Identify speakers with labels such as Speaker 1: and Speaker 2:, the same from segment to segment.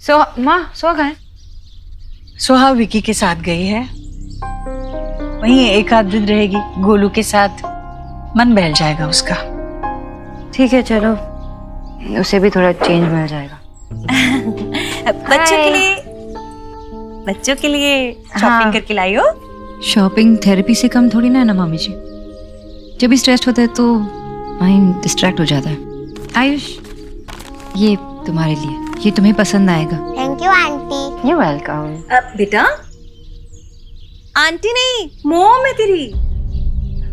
Speaker 1: माँ सुहा कहाँ है?
Speaker 2: सुहा विकी के साथ गई है, वहीं एक आध दिन रहेगी गोलू के साथ, मन बहल जाएगा उसका।
Speaker 1: ठीक है चलो, उसे भी थोड़ा चेंज मिल जाएगा।
Speaker 3: बच्चों के लिए शॉपिंग
Speaker 1: हाँ।
Speaker 3: करके लाई हो?
Speaker 4: शॉपिंग थेरेपी से कम थोड़ी ना है ना मामी जी। जब भी स्ट्रेस्ड होता है तो माइंड डिस्ट्रैक्ट हो जाता है। आयुष, ये तुम्हारे लिए, ये तुम्हें पसंद आएगा।
Speaker 5: Thank you aunty.
Speaker 1: You welcome.
Speaker 3: बेटा, आंटी नहीं, मॉम है तेरी।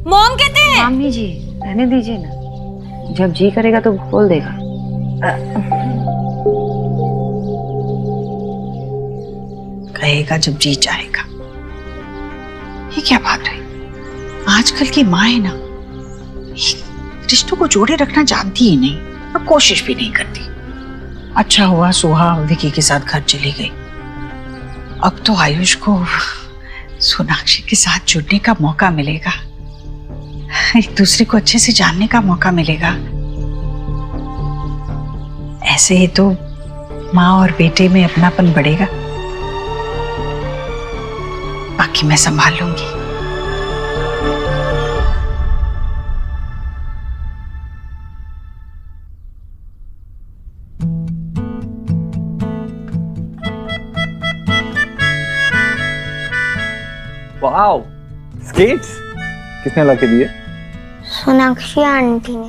Speaker 3: मॉम कहते हैं।
Speaker 1: मामी जी रहने दीजिए ना, जब जी करेगा तो बोल देगा।
Speaker 2: कहेगा जब जी चाहेगा। ये क्या बात है, आजकल की माँ है ना, रिश्तों को जोड़े रखना जानती ही नहीं और कोशिश भी नहीं करती। अच्छा हुआ सुहा विकी के साथ घर चली गई, अब तो आयुष को सोनाक्षी के साथ जुड़ने का मौका मिलेगा, एक दूसरे को अच्छे से जानने का मौका मिलेगा। ऐसे ही तो माँ और बेटे में अपनापन बढ़ेगा। बाकी मैं संभाल लूंगी।
Speaker 6: वाओ, स्केट्स किसने ला के दिए?
Speaker 5: सोनाक्षी आंटी ने।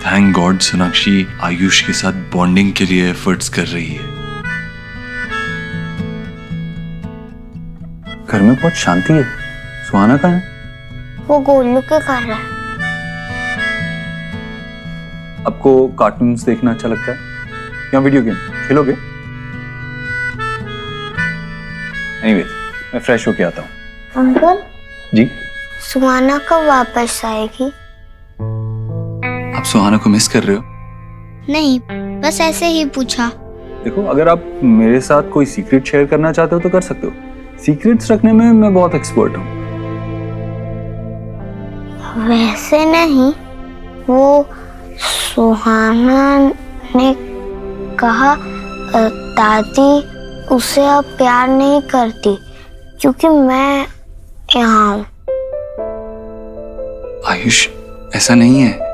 Speaker 7: थैंक गॉड सोनाक्षी आयुष के साथ बॉन्डिंग के लिए एफर्ट्स कर रही है।
Speaker 6: घर में बहुत शांति है। सुहाना कहाँ है?
Speaker 5: वो गोलू के घर है।
Speaker 6: आपको कार्टून्स देखना अच्छा लगता है या वीडियो गेम खेलोगे? एनीवेज, मैं फ्रेश होके आता हूँ।
Speaker 5: अंकल
Speaker 6: जी?
Speaker 5: सुहाना कब वापस आएगी?
Speaker 7: आप सुहाना को मिस कर रहे हो?
Speaker 5: नहीं, बस ऐसे ही पूछा।
Speaker 6: देखो, अगर आप मेरे साथ कोई सीक्रेट शेयर करना चाहते हो तो कर सकते हो। सीक्रेट्स रखने में मैं बहुत एक्सपर्ट हूँ।
Speaker 5: वैसे नहीं, वो सुहाना ने कहा दादी उसे अब प्यार नहीं करती क्योंकि मैं यहाँ हूँ।
Speaker 7: आयुष, ऐसा नहीं है।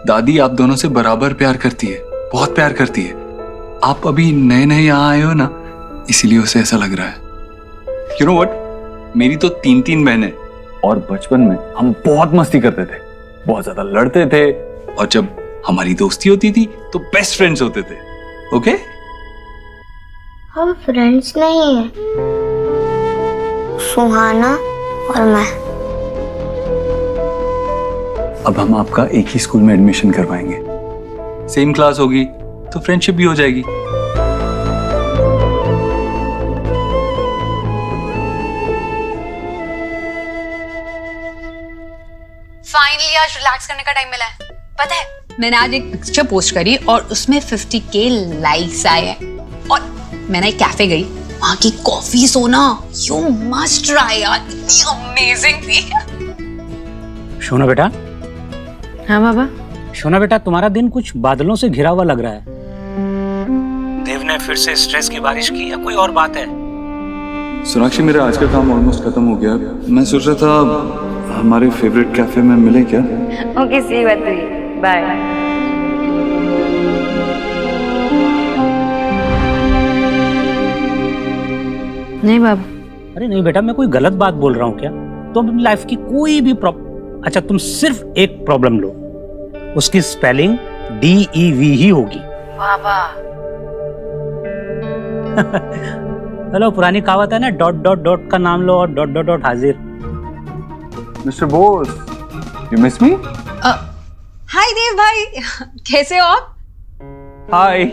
Speaker 7: दादी आप दोनों से बराबर प्यार करती है, बहुत प्यार करती है। आप अभी नए नए यहाँ आए हो ना, इसीलिए उसे ऐसा लग रहा है।
Speaker 6: You know what?
Speaker 7: मेरी तो 3 बहनें
Speaker 6: और बचपन में हम बहुत मस्ती करते थे, बहुत ज्यादा लड़ते थे,
Speaker 7: और जब हमारी दोस्ती होती थी तो बेस्ट फ्रेंड्स होते थे। ओके?
Speaker 5: हम फ्रेंड्स नहीं हैं, सुहाना और मैं।
Speaker 6: अब हम आपका एक ही स्कूल में एडमिशन करवाएंगे।
Speaker 7: सेम क्लास होगी तो फ्रेंडशिप भी हो जाएगी।
Speaker 3: फाइनली आज रिलैक्स करने का टाइम मिला है। पता है, मैंने आज एक पिक्चर पोस्ट करी और उसमें 50K लाइक्स आए हैं। और मैंने एक कैफे गई, वहां की कॉफी सोना यू मस्ट ट्राई यार, इतनी अमेजिंग थी।
Speaker 8: शोना बेटा,
Speaker 1: हाँ बाबा।
Speaker 8: शोना बेटा, तुम्हारा दिन कुछ बादलों से घिरा हुआ लग रहा है। देव ने फिर से स्ट्रेस की बारिश की या कोई और बात है?
Speaker 7: सोनाक्षी, मेरा आज का काम ऑलमोस्ट खत्म हो गया। मैं सोच रहा था हमारे फेवरेट कैफे में मिले क्या?
Speaker 1: ओके, सी बात हुई, बाय। नहीं बाबा।
Speaker 8: अरे नहीं बेटा, मैं कोई गलत बात बोल रहा हूँ क्या? तुम अपनी लाइफ की कोई भी प्रॉब्लम, अच्छा तुम सिर्फ एक प्रॉब्लम लो, उसकी स्पेलिंग DEV ही होगी।
Speaker 1: बाबा।
Speaker 8: हेलो, पुरानी कहावत है ना, डॉट डॉट डॉट का नाम लो और डॉट डॉट डॉट हाजिर।
Speaker 6: Mister Bose, you miss me?
Speaker 3: Hi Dev भाई, कैसे हो आप?
Speaker 6: हाय।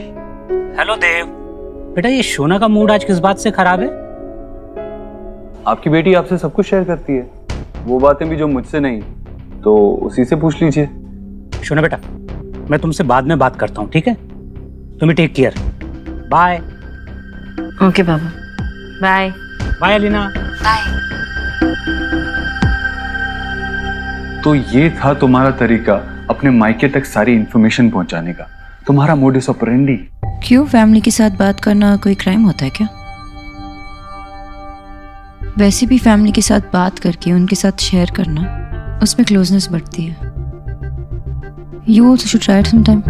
Speaker 8: हेलो देव। बेटा, ये शोना का मूड आज किस बात से खराब है?
Speaker 6: आपकी बेटी आपसे सब कुछ शेयर करती है, वो बातें भी जो मुझसे नहीं, तो उसी से पूछ लीजिए।
Speaker 8: शोना बेटा, मैं तुमसे बाद में बात करता हूँ, ठीक है? तुम्हें टेक केयर, बाय।
Speaker 1: ओके बाबा, बाय।
Speaker 8: बाय अलीना।
Speaker 3: बाय।
Speaker 6: तो ये था तुम्हारा तरीका अपने मायके तक सारी इंफॉर्मेशन पहुंचाने का। तुम्हारा मोडिस ऑपरेंडी।
Speaker 4: क्यों, फैमिली के साथ बात करना कोई क्राइम होता है क्या? वैसे भी फैमिली के साथ बात करके उनके साथ शेयर करना, उसमें क्लोजनेस बढ़ती है। You also should try it some time.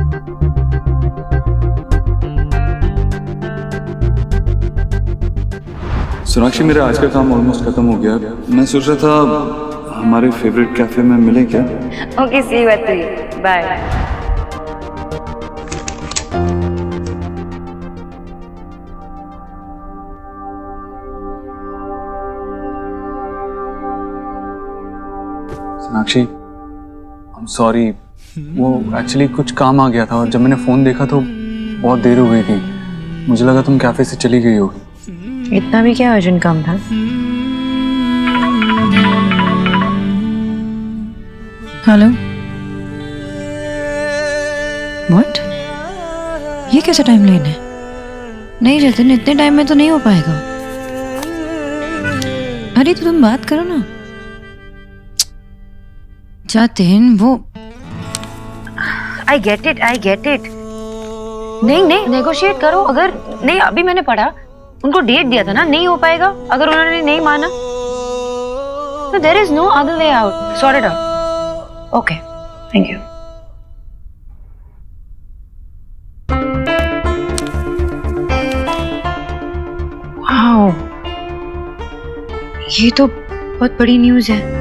Speaker 6: Sonakshi, मेरा आज का काम ऑलमोस्ट खत्म हो गया। मैं सोच रहा था हमारे फेवरेट कैफे में मिले क्या?
Speaker 1: Okay, see you at 3. Bye.
Speaker 6: Sonakshi, I am sorry, वो एक्चुअली कुछ काम आ गया था और जब मैंने फोन देखा तो बहुत देर हो गई थी। मुझे लगा तुम कैफे से चली गई होगी।
Speaker 1: इतना भी क्या अर्जेंट काम था?
Speaker 4: Hello, what? ये कैसा टाइम लेन है? नहीं जतिन, इतने टाइम में तो नहीं हो पाएगा। अरे तो तुम बात करो ना। जतिन, वो
Speaker 1: I get it, I get it. नहीं नहीं, नेगोशिएट करो। अगर नहीं, अभी मैंने पढ़ा, उनको डेट दिया था ना, नहीं हो पाएगा। अगर उन्होंने नहीं माना तो there is no other way out. Sort it out. Okay, thank you. Wow, ये तो बहुत बड़ी न्यूज़ है।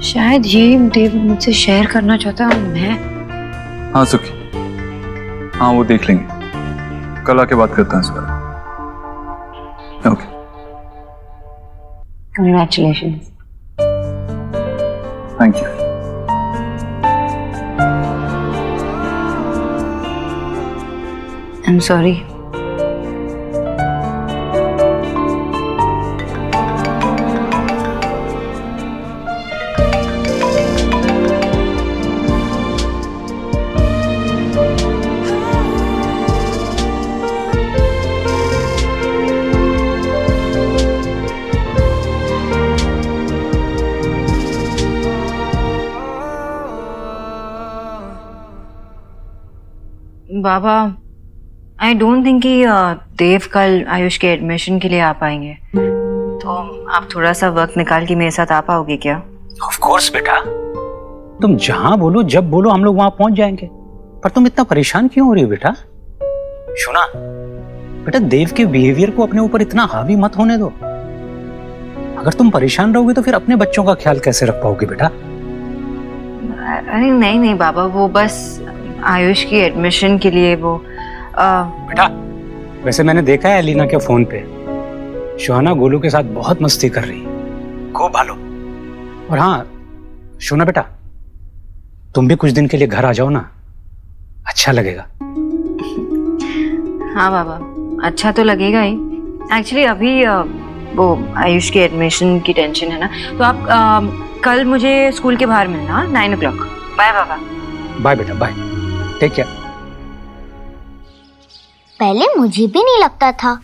Speaker 1: शायद ये देव मुझसे शेयर करना चाहता हूँ मैं।
Speaker 6: हाँ सुखी, हाँ वो देख लेंगे, कल आके बात करते हैं इस बारे। Okay,
Speaker 1: Congratulations.
Speaker 6: Thank you.
Speaker 1: I'm sorry. Baba, I don't think कि देव कल आयुष के एडमिशन के लिए आ पाएंगे, तो आप थोड़ा सा वक्त निकाल के मेरे साथ आ पाओगे क्या?
Speaker 8: ऑफ कोर्स बेटा, तुम जहां बोलो जब बोलो हम लोग वहां पहुंच जाएंगे। पर तुम इतना परेशान क्यों हो रही हो बेटा? सुना बेटा, देव के बिहेवियर को अपने ऊपर इतना हावी मत होने दो। अगर तुम परेशान रहोगे तो फिर अपने बच्चों का ख्याल कैसे रख पाओगे बेटा?
Speaker 1: अरे नहीं नहीं बाबा, वो बस आयुष की एडमिशन के लिए वो
Speaker 8: बेटा, वैसे मैंने देखा है एलिना के फोन पे शोहना गोलू के साथ बहुत मस्ती कर रही है, खूब भालो। और हाँ सुना बेटा, तुम भी कुछ दिन के लिए घर आ जाओ ना, अच्छा लगेगा।
Speaker 1: हाँ बाबा, अच्छा तो लगेगा ही। एक्चुअली अभी वो आयुष के एडमिशन की टेंशन है ना, तो आप कल मुझे स्कूल के बाहर मिलना 9 o'clock। बाय बाबा।
Speaker 8: बाय बेटा, बाय, टेक केयर।
Speaker 5: पहले मुझे भी नहीं लगता था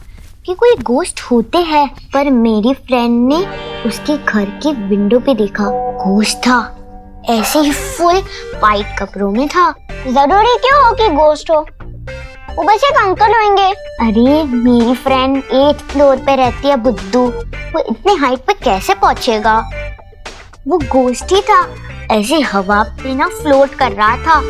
Speaker 5: कि कोई गोश्त होते हैं, पर मेरी फ्रेंड ने उसके घर के विंडो पे देखा, गोश्त था, ऐसे ही फुल वाइट कपड़ों में था। जरूरी क्यों हो कि गोश्त हो, वो बस एक अंकल होंगे। अरे मेरी फ्रेंड 8th फ्लोर पे रहती है बुद्धू, वो इतने हाइट पे कैसे पहुंचेगा? वो गोश्त ही था, ऐसे हवा पे ना फ्लोट कर रहा था।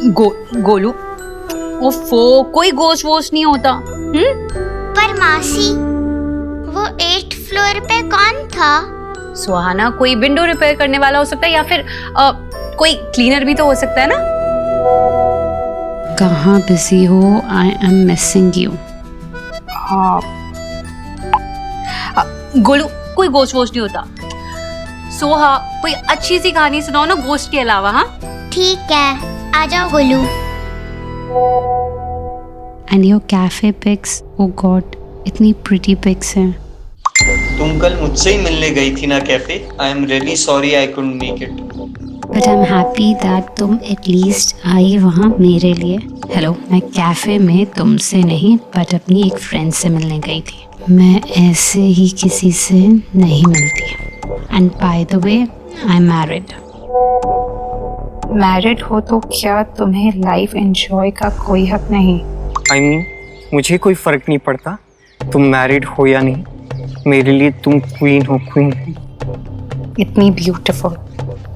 Speaker 3: गोलू, ओफो, कोई गोश्त वोश्त नहीं होता।
Speaker 5: पर मासी, वो 8th फ्लोर पे कौन था?
Speaker 3: सुहाना, कोई विंडो रिपेयर करने वाला हो सकता है, या फिर कोई क्लीनर भी तो हो सकता है ना।
Speaker 9: कहाँ बिजी हो? I am missing you.
Speaker 3: हाँ गोलू, कोई गोश्त वोश्त नहीं होता। सोहा, कोई अच्छी सी कहानी सुनाओ ना गोश्त के अलावा। हाँ
Speaker 5: ठीक है, आ जाओ Golu.
Speaker 9: And your cafe pics, oh god, इतनी प्रिटी पिक्स हैं।
Speaker 10: तुम कल मुझसे ही मिलने गई थी ना cafe. I am really sorry I couldn't make it.
Speaker 9: But I am happy that तुम एटलीस्ट आई वहाँ मेरे लिए। हेलो, मैं कैफे में तुमसे नहीं बट अपनी एक फ्रेंड से मिलने गई थी। मैं ऐसे ही किसी से नहीं मिलती। And by the way I am married.
Speaker 11: Married हो तो क्या तुम्हें लाइफ एंजॉय का कोई हक नहीं?
Speaker 10: I mean, मुझे कोई फर्क नहीं पड़ता तुम मैरिड हो या नहीं, मेरे लिए तुम क्वीन हो, क्वीन।
Speaker 11: इतनी ब्यूटीफुल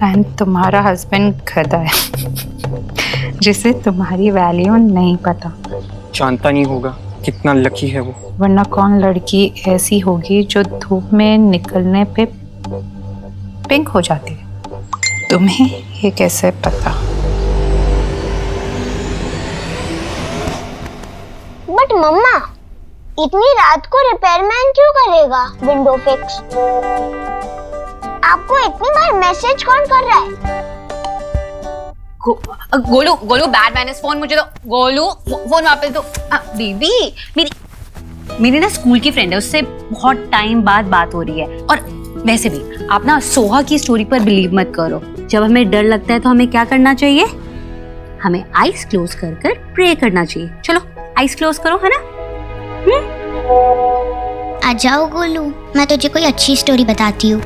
Speaker 11: एंड तुम्हारा हस्बैंड गधा है जिसे तुम्हारी वैल्यू नहीं पता।
Speaker 10: जानता नहीं होगा कितना लकी है वो।
Speaker 11: वरना कौन लड़की ऐसी होगी जो धूप में निकलने पे पिंक हो जाती है? तुम्हें ये कैसे पता?
Speaker 5: बट मम्मा, इतनी रात को रिपेयरमैन क्यों करेगा विंडो फिक्स? आपको इतनी बार मैसेज कौन कर रहा है?
Speaker 3: Golu Golu bad manners, phone मुझे दो। गोलू फोन वापस दो। बेबी मेरी ना स्कूल की फ्रेंड है, उससे बहुत टाइम बाद बात हो रही है। और वैसे भी आप ना सोहा की स्टोरी पर बिलीव मत करो। जब हमें डर लगता है तो हमें क्या करना चाहिए? हमें आईज क्लोज कर कर प्रे करना चाहिए। चलो आईज क्लोज करो, है ना?
Speaker 5: आ जाओ गोलू, मैं तुझे कोई अच्छी स्टोरी बताती हूँ।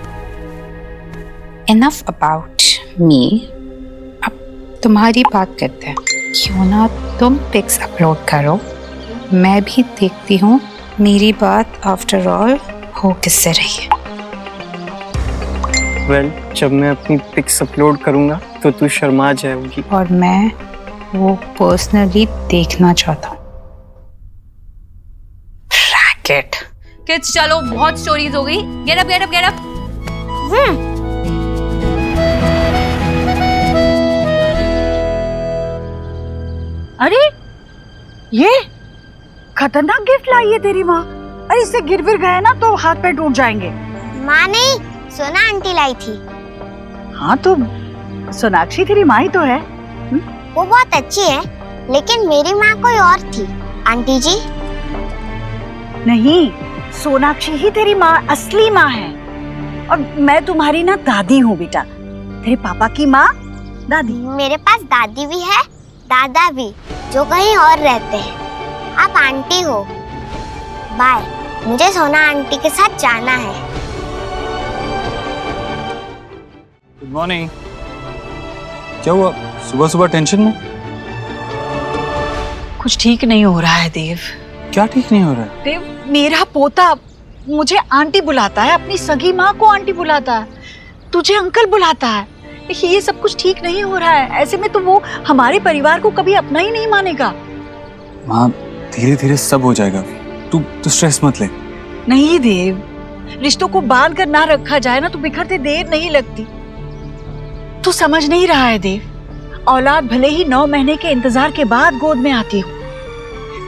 Speaker 11: इनफ अबाउट मी, अब तुम्हारी बात करते हैं। क्यों ना तुम पिक्स अपलोड करो, मैं भी देखती हूँ मेरी बात आफ्टर ऑल हो किससे रही है।
Speaker 10: वेल, जब मैं अपनी पिक्स अपलोड करूंगा तो तू शर्मा जाएगी।
Speaker 11: और मैं वो पर्सनली देखना चाहता हूँ। रैकेट।
Speaker 3: किड्स चलो, बहुत स्टोरीज हो गई। Get up get up get up.
Speaker 2: अरे ये खतरनाक गिफ्ट लाई है तेरी माँ। अरे इससे गिर विर गए ना तो हाथ पैर टूट जाएंगे।
Speaker 5: माँ नहीं, सोना आंटी लाई थी।
Speaker 2: हाँ तो सोनाक्षी तेरी माँ ही तो है।
Speaker 5: वो बहुत अच्छी है, लेकिन मेरी माँ कोई और थी। आंटी जी
Speaker 2: नहीं, सोनाक्षी ही तेरी माँ, असली माँ है। और मैं तुम्हारी ना दादी हूँ बेटा, तेरे पापा की माँ दादी।
Speaker 5: मेरे पास दादी भी है, दादा भी, जो कहीं और रहते हैं। आप आंटी हो। बाय, मुझे सोना आंटी के साथ जाना है।
Speaker 6: Good morning. क्या हुआ, सुबह सुबह टेंशन में?
Speaker 2: कुछ ठीक नहीं हो रहा है देव।
Speaker 6: क्या ठीक नहीं हो रहा है?
Speaker 2: देव, मेरा पोता मुझे आंटी बुलाता है, अपनी सगी माँ को आंटी बुलाता है, तुझे अंकल बुलाता है। ये सब कुछ ठीक नहीं हो रहा है। ऐसे में तो वो हमारे परिवार को कभी अपना ही नहीं मानेगा।
Speaker 6: माँ, धीरे धीरे सब हो जाएगा। तू स्ट्रेस मत ले।
Speaker 2: नहीं देव, रिश्तों को बांध कर ना रखा जाए ना तो बिखरते देर नहीं लगती। तू समझ नहीं रहा है देव। औलाद भले ही 9 महीने के इंतजार के बाद गोद में आती हो,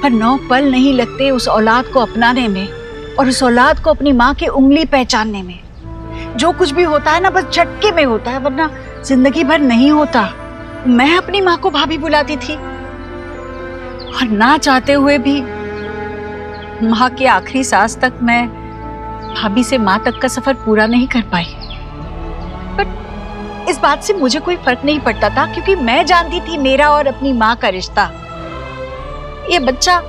Speaker 2: पर 9 पल नहीं लगते उस औलाद को अपनाने में और उस औलाद को अपनी माँ की उंगली पहचानने में। जो कुछ भी होता है ना बस झटके में होता है, वरना जिंदगी भर नहीं होता। मैं अपनी माँ को भाभी बुलाती थी और ना चाहते हुए भी माँ के आखिरी सांस तक मैं भाभी से माँ तक का सफर पूरा नहीं कर पाई। बट इस बात से मुझे कोई फर्क नहीं पड़ता था, क्योंकि मैं जानती थी मेरा और अपनी माँ का रिश्ता। ये बच्चा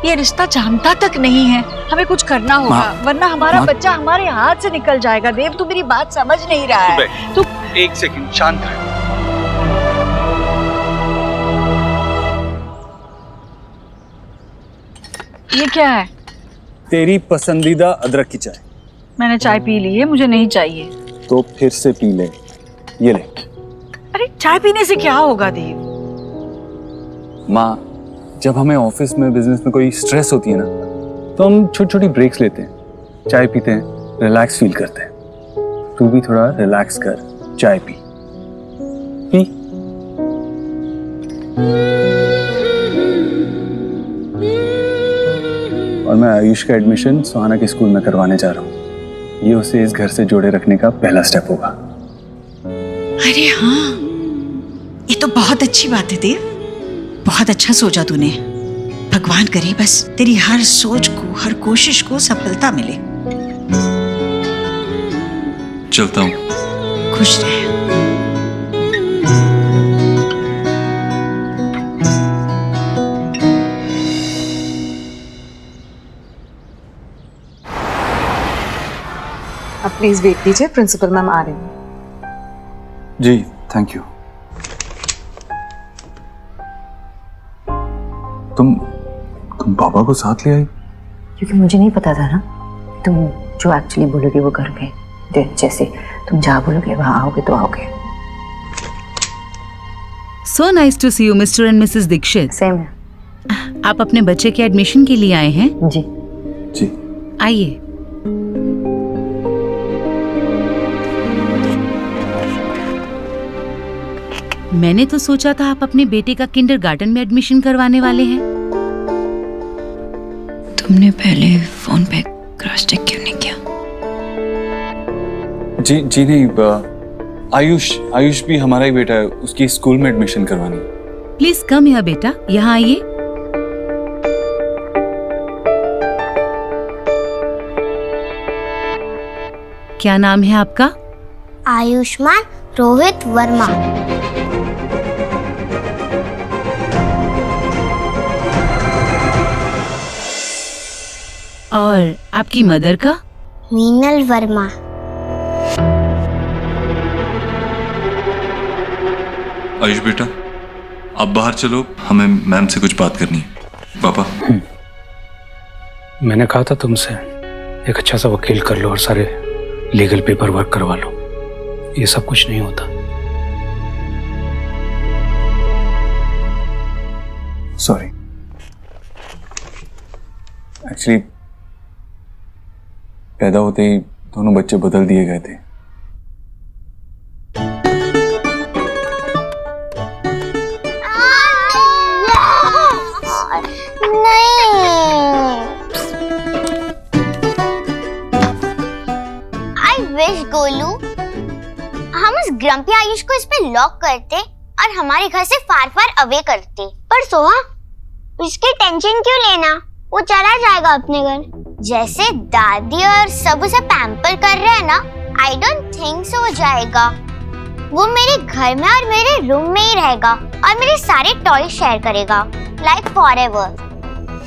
Speaker 2: ये रिश्ता जानता तक नहीं है। हमें कुछ करना होगा, वरना हमारा बच्चा हमारे हाथ से निकल जाएगा। देव, तू मेरी बात समझ नहीं रहा है। तू
Speaker 7: एक सेकंड शांत रहो।
Speaker 2: ये क्या है?
Speaker 6: तेरी पसंदीदा अदरक की चाय।
Speaker 2: मैंने चाय पी ली है, मुझे नहीं चाहिए।
Speaker 6: तो फिर से पी ले, ये ले।
Speaker 2: अरे चाय पीने से क्या होगा देव?
Speaker 6: माँ, जब हमें ऑफिस में बिजनेस में कोई स्ट्रेस होती है ना तो हम छोटी छोटी ब्रेक्स लेते हैं, चाय पीते हैं, रिलैक्स फील करते हैं। तू भी थोड़ा रिलैक्स कर, चाय पी। पी। और मैं आयुष का एडमिशन सुहाना के स्कूल में करवाने जा रहा हूँ। ये उसे इस घर से जोड़े रखने का पहला स्टेप होगा।
Speaker 2: अरे हाँ, ये तो बहुत अच्छी बात है देव। बहुत अच्छा सोचा तूने। भगवान करे बस तेरी हर सोच को, हर कोशिश को सफलता मिले।
Speaker 7: चलता हूँ।
Speaker 2: खुश रहे।
Speaker 12: अब प्लीज वेट कीजिए, प्रिंसिपल मैम आ रही हैं।
Speaker 6: जी थैंक यू। तुम पापा को साथ ले आई?
Speaker 1: क्योंकि मुझे नहीं पता था ना, तुम जो एक्चुअली बोलोगे वो करोगे। जैसे तुम जहाँ बोलोगे वहाँ आओगे तो आओगे।
Speaker 13: So nice to see you, Mr. and Mrs. Dikshit.
Speaker 1: Same है।
Speaker 13: आप अपने बच्चे के एडमिशन के लिए आए हैं?
Speaker 1: जी
Speaker 6: जी
Speaker 13: आइए। मैंने तो सोचा था आप अपने बेटे का किंडरगार्टन में एडमिशन करवाने वाले हैं।
Speaker 4: तुमने पहले फोन पे क्रॉस चेक क्यों नहीं किया?
Speaker 6: जी नहीं, आयुष भी हमारा ही बेटा है, उसकी स्कूल में एडमिशन करवानी।
Speaker 13: प्लीज कम हियर बेटा, यहाँ आइए। क्या नाम है आपका?
Speaker 5: आयुष्मान रोहित वर्मा।
Speaker 13: और आपकी मदर का?
Speaker 5: मीनल वर्मा।
Speaker 7: आयुष बेटा, आप बाहर चलो, हमें मैम से कुछ बात करनी है। पापा,
Speaker 8: मैंने कहा था तुमसे एक अच्छा सा वकील कर लो और सारे लीगल पेपर वर्क करवा लो। ये सब कुछ नहीं होता।
Speaker 6: सॉरी, एक्चुअली पैदा होते ही दोनों बच्चे बदल दिए गए थे।
Speaker 5: गोलू, हम उस ग्रम्पी आयुष को इस पे लॉक करते और हमारे घर से फार फार अवे करते। पर सोहा, उसकी टेंशन क्यों लेना, वो चला जाएगा अपने घर। जैसे दादी और सब उसे पैम्पर कर रहे हैं ना, आई डोंट थिंक सो हो जाएगा। वो मेरे घर में और मेरे रूम में ही रहेगा और मेरे सारे टॉय शेयर करेगा, लाइक फॉरएवर।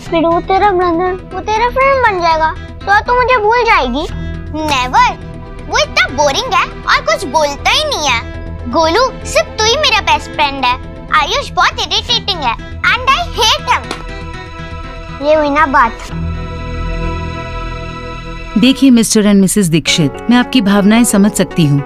Speaker 5: फिर वो तेरा ब्रदर, वो तेरा फ्रेंड बन जाएगा, तो तू मुझे भूल जाएगी? नेवर। वो इतना बोरिंग है और कुछ बोलता ही नहीं है। गोलू, सिर्फ तू ही मेरा बेस्ट फ्रेंड है। आयुष बहुत इरिटेटिंग है एंड आई हेट हिम। ये हुई ना बात।
Speaker 13: देखिए मिस्टर एंड मिसेस दीक्षित, मैं आपकी भावनाएं समझ सकती हूँ,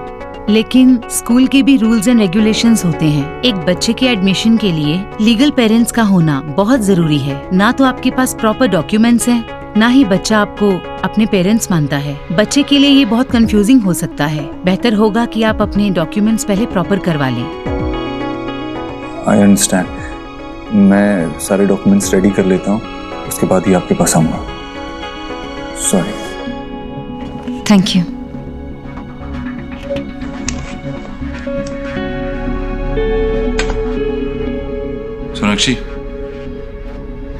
Speaker 13: लेकिन स्कूल के भी रूल्स एंड रेगुलेशंस होते हैं। एक बच्चे के एडमिशन के लिए लीगल पेरेंट्स का होना बहुत जरूरी है। ना तो आपके पास प्रॉपर डॉक्यूमेंट्स हैं, ना ही बच्चा आपको अपने पेरेंट्स मानता है। बच्चे के लिए ये बहुत कंफ्यूजिंग हो सकता है। बेहतर होगा कि आप अपने डॉक्यूमेंट्स पहले प्रॉपर करवा लें।
Speaker 6: आई अंडरस्टैंड, मैं सारे डॉक्यूमेंट्स रेडी कर लेता हूँ, उसके बाद ही आपके पास आऊंगा। सॉरी।
Speaker 4: Thank you.
Speaker 7: सोनाक्षी,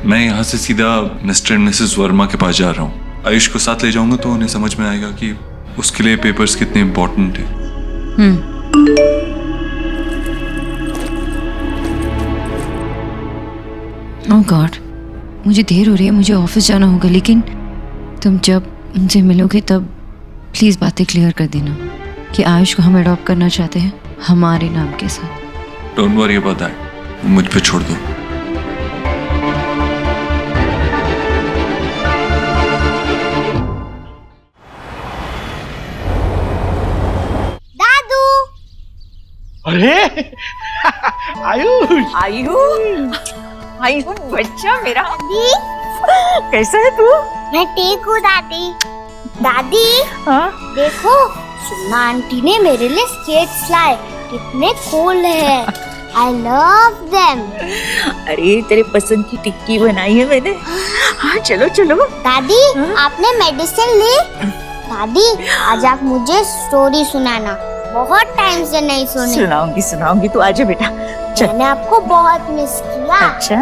Speaker 7: मैं यहाँ से सीधा मिस्टर एंड मिसेस वर्मा के पास जा रहा हूँ। आयुष को साथ ले जाऊंगा तो उन्हें समझ में आएगा कि उसके लिए पेपर्स कितने इम्पोर्टेंट हैं।
Speaker 4: ओह गॉड, मुझे देर हो रही है, मुझे ऑफिस जाना होगा। लेकिन तुम जब उनसे मिलोगे तब प्लीज बातें क्लियर कर देना कि आयुष को हम अडॉप्ट करना चाहते हैं हमारे नाम के साथ।
Speaker 7: डोंट वरी अबाउट दैट, मुझ पे छोड़ दो।
Speaker 14: अरे आयुष,
Speaker 2: आयुष बच्चा मेरा। कैसा है तू?
Speaker 5: मैं ठीक हूँ दादी। दादी, देखो सुना आंटी ने मेरे लिए स्केट्स लाए, कितने कूल है। I love them.
Speaker 2: अरे तेरे पसंद की टिक्की बनाई है मैंने। हाँ चलो चलो।
Speaker 5: दादी, आपने मेडिसिन ली? दादी, आज आप मुझे स्टोरी सुनाना, बहुत टाइम से नहीं सुनी।
Speaker 2: सुनाऊंगी, तू आजा बेटा।
Speaker 5: मैंने आपको बहुत मिस किया।
Speaker 2: अच्छा।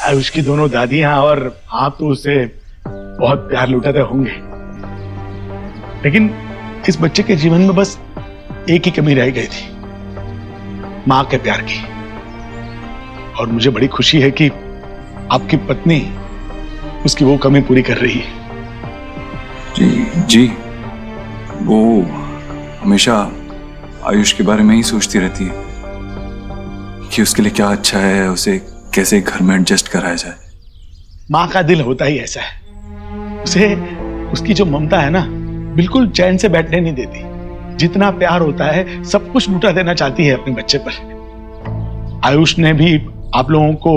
Speaker 14: आयुष की दोनों दादियां और आप तो उसे बहुत प्यार लुटाते होंगे, लेकिन इस बच्चे के जीवन में बस एक ही कमी रह गई थी, माँ के प्यार की। और मुझे बड़ी खुशी है कि आपकी पत्नी उसकी वो कमी पूरी कर रही है।
Speaker 7: जी, वो हमेशा आयुष के बारे में ही सोचती रहती है कि उसके लिए क्या अच्छा है, उसे कैसे घर में एडजस्ट कराया जाए।
Speaker 14: माँ का दिल होता ही ऐसा है, उसे उसकी जो ममता है ना बिल्कुल चैन से बैठने नहीं देती। जितना प्यार होता है सब कुछ लुटा देना चाहती है अपने बच्चे पर। आयुष ने भी आप लोगों को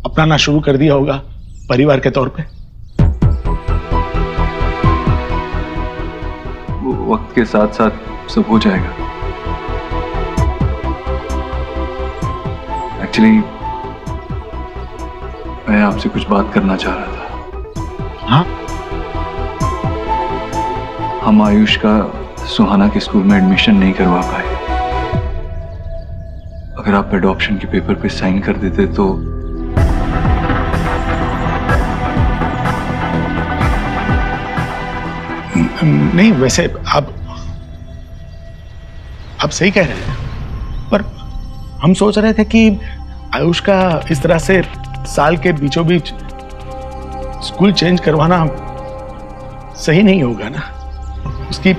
Speaker 14: अपनाना शुरू कर दिया होगा परिवार के तौर पे।
Speaker 7: वो वक्त के साथ साथ सब हो जाएगा। एक्चुअली मैं आपसे कुछ बात करना चाह रहा था।
Speaker 14: हाँ?
Speaker 7: हम आयुष का सुहाना के स्कूल में एडमिशन नहीं करवा पाए। अगर आप एडॉप्शन के पेपर पे साइन कर देते तो
Speaker 14: नहीं, वैसे आप सही कह रहे हैं, पर हम सोच रहे थे कि आयुष का इस तरह से साल के बीचों बीच स्कूल चेंज करवाना सही नहीं होगा ना। उसकी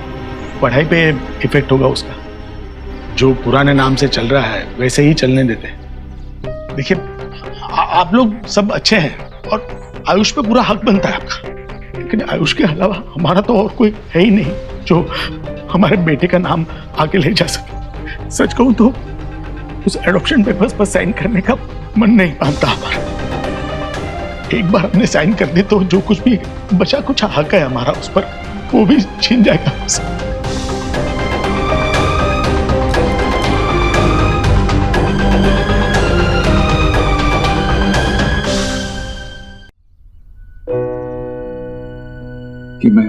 Speaker 14: पढ़ाई पे इफेक्ट होगा उसका। जो पुराने नाम से चल रहा है वैसे ही चलने देते। देखिए, आप लोग सब अच्छे हैं और आयुष पे पूरा हक बनता है आपका, लेकिन आयुष के अलावा हमारा तो और कोई है ही नहीं जो हमारे बेटे का नाम आगे ले जा सके। सच कहूं तो उस एडॉप्शन पेपर्स पर साइन करने का मन नहीं मानता हमारा। एक बार हमने साइन कर दी तो जो कुछ भी बचा कुछ हक है हमारा उस पर, वो भी छीन जाएगा हमसे।
Speaker 7: कि मैं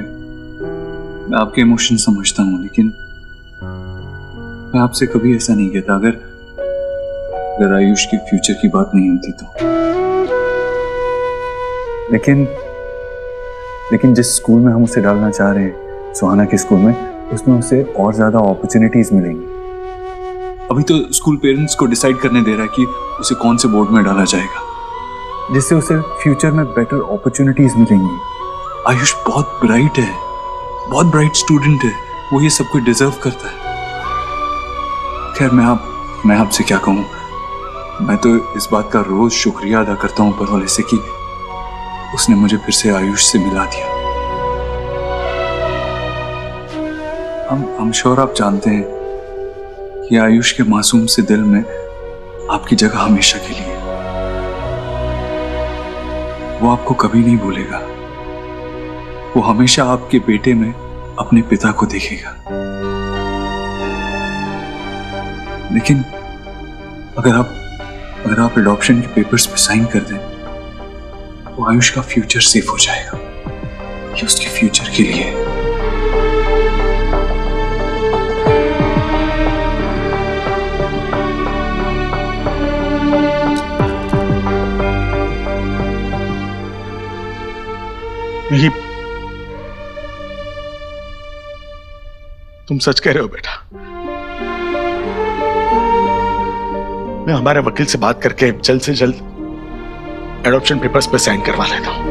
Speaker 7: आपके इमोशन समझता हूं, लेकिन मैं आपसे कभी ऐसा नहीं कहता अगर आयुष के फ्यूचर की बात नहीं होती तो। लेकिन जिस स्कूल में हम उसे डालना चाह रहे हैं, सुहाना के स्कूल में, उसमें उसे और ज्यादा अपॉर्चुनिटीज मिलेंगी। अभी तो स्कूल पेरेंट्स को डिसाइड करने दे रहा है कि उसे कौन से बोर्ड में डाला जाएगा, जिससे उसे फ्यूचर में बेटर अपॉर्चुनिटीज मिलेंगी। आयुष बहुत ब्राइट है, बहुत ब्राइट स्टूडेंट है, वो ये सब कुछ डिजर्व करता है। खैर, मैं आपसे क्या कहूँ, मैं तो इस बात का रोज शुक्रिया अदा करता हूँ ऊपर वाले से कि उसने मुझे फिर से आयुष से मिला दिया। हम श्योर आप जानते हैं कि आयुष के मासूम से दिल में आपकी जगह हमेशा के लिए। वो आपको कभी नहीं भूलेगा। वो हमेशा आपके बेटे में अपने पिता को देखेगा। लेकिन अगर आप एडॉप्शन के पेपर्स पे साइन कर दें तो आयुष का फ्यूचर सेफ हो जाएगा। ये उसके फ्यूचर के लिए है।
Speaker 14: नहीं, तुम सच कह रहे हो बेटा। मैं हमारे वकील से बात करके जल्द से जल्द एडॉप्शन पेपर्स पे साइन करवा लेता हूं,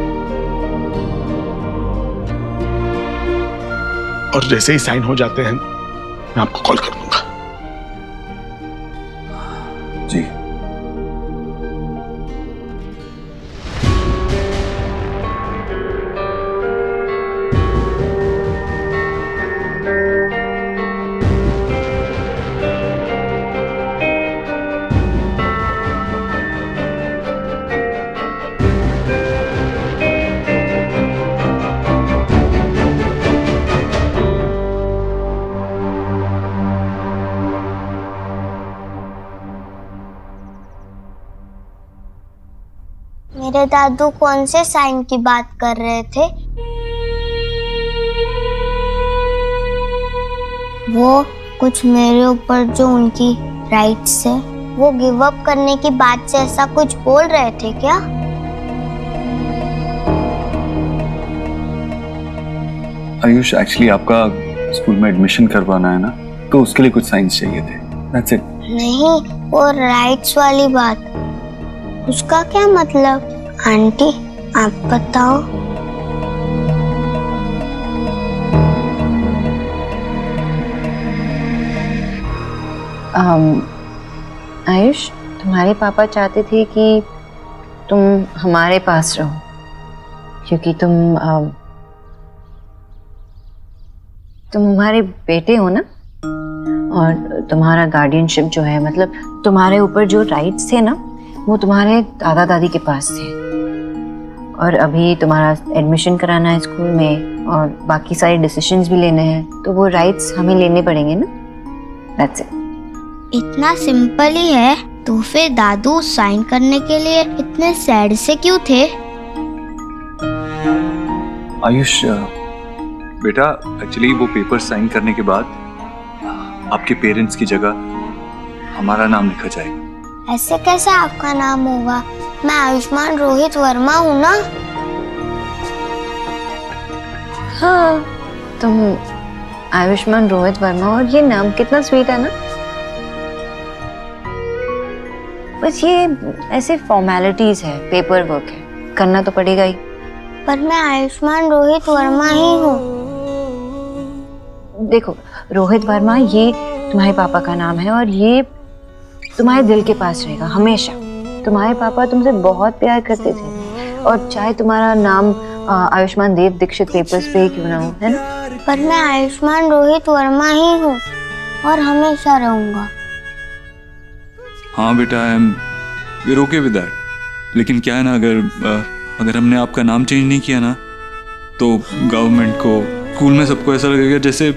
Speaker 14: और जैसे ही साइन हो जाते हैं मैं आपको कॉल कर दूंगा।
Speaker 7: जी।
Speaker 5: मेरे दादू कौन से साइन की बात कर रहे थे? वो कुछ मेरे ऊपर जो उनकी राइट्स है वो गिव अप करने की बात से ऐसा कुछ बोल रहे थे क्या?
Speaker 7: आयुष, एक्चुअली आपका स्कूल में एडमिशन करवाना है ना, तो उसके लिए कुछ साइंस चाहिए थे। That's it.
Speaker 5: नहीं, वो राइट्स वाली बात, उसका क्या मतलब? आंटी, आप बताओ।
Speaker 4: आयुष, तुम्हारे पापा चाहते थे कि तुम हमारे पास रहो क्योंकि तुम हमारे बेटे हो ना, और तुम्हारा गार्डियनशिप जो है, मतलब तुम्हारे ऊपर जो राइट्स थे ना, वो तुम्हारे दादा दादी के पास थे। और अभी तुम्हारा एडमिशन कराना है स्कूल में और बाकी सारे डिसीजंस भी लेने हैं, तो वो राइट्स हमें लेने पड़ेंगे ना। That's it.
Speaker 5: इतना सिंपल ही है, तो फिर दादू साइन करने के लिए इतने सैड से क्यों थे?
Speaker 7: आयुष बेटा, एक्चुअली वो पेपर साइन करने के बाद आपके पेरेंट्स की जगह हमारा नाम लिखा जाएगा।
Speaker 5: ऐसे कैसे आपका नाम होगा? मैं आयुष्मान रोहित वर्मा हूँ ना।
Speaker 4: हाँ, तुम आयुष्मान रोहित वर्मा, और ये नाम कितना स्वीट है ना। बस ये ऐसे फॉर्मेलिटीज है, पेपर वर्क है, करना तो पड़ेगा ही।
Speaker 5: पर मैं आयुष्मान रोहित वर्मा ही हूँ।
Speaker 4: देखो रोहित वर्मा, ये तुम्हारे पापा का नाम है और ये तुम्हारे दिल के पास रहेगा हमेशा। तुम्हारे पापा तुमसे बहुत प्यार करते थे, और चाहे तुम्हारा नाम आयुष्मान देव दीक्षित पेपर्स पे ही क्यों ना हो, है ना।
Speaker 5: पर मैं आयुष्मान रोहित वर्मा ही हूँ और हमेशा रहूंगा।
Speaker 7: हाँ बेटा, I am Veer okay with that. लेकिन क्या है ना, अगर हमने आपका नाम चेंज नहीं किया ना, तो गवर्नमेंट को, स्कूल में सबको ऐसा लगेगा जैसे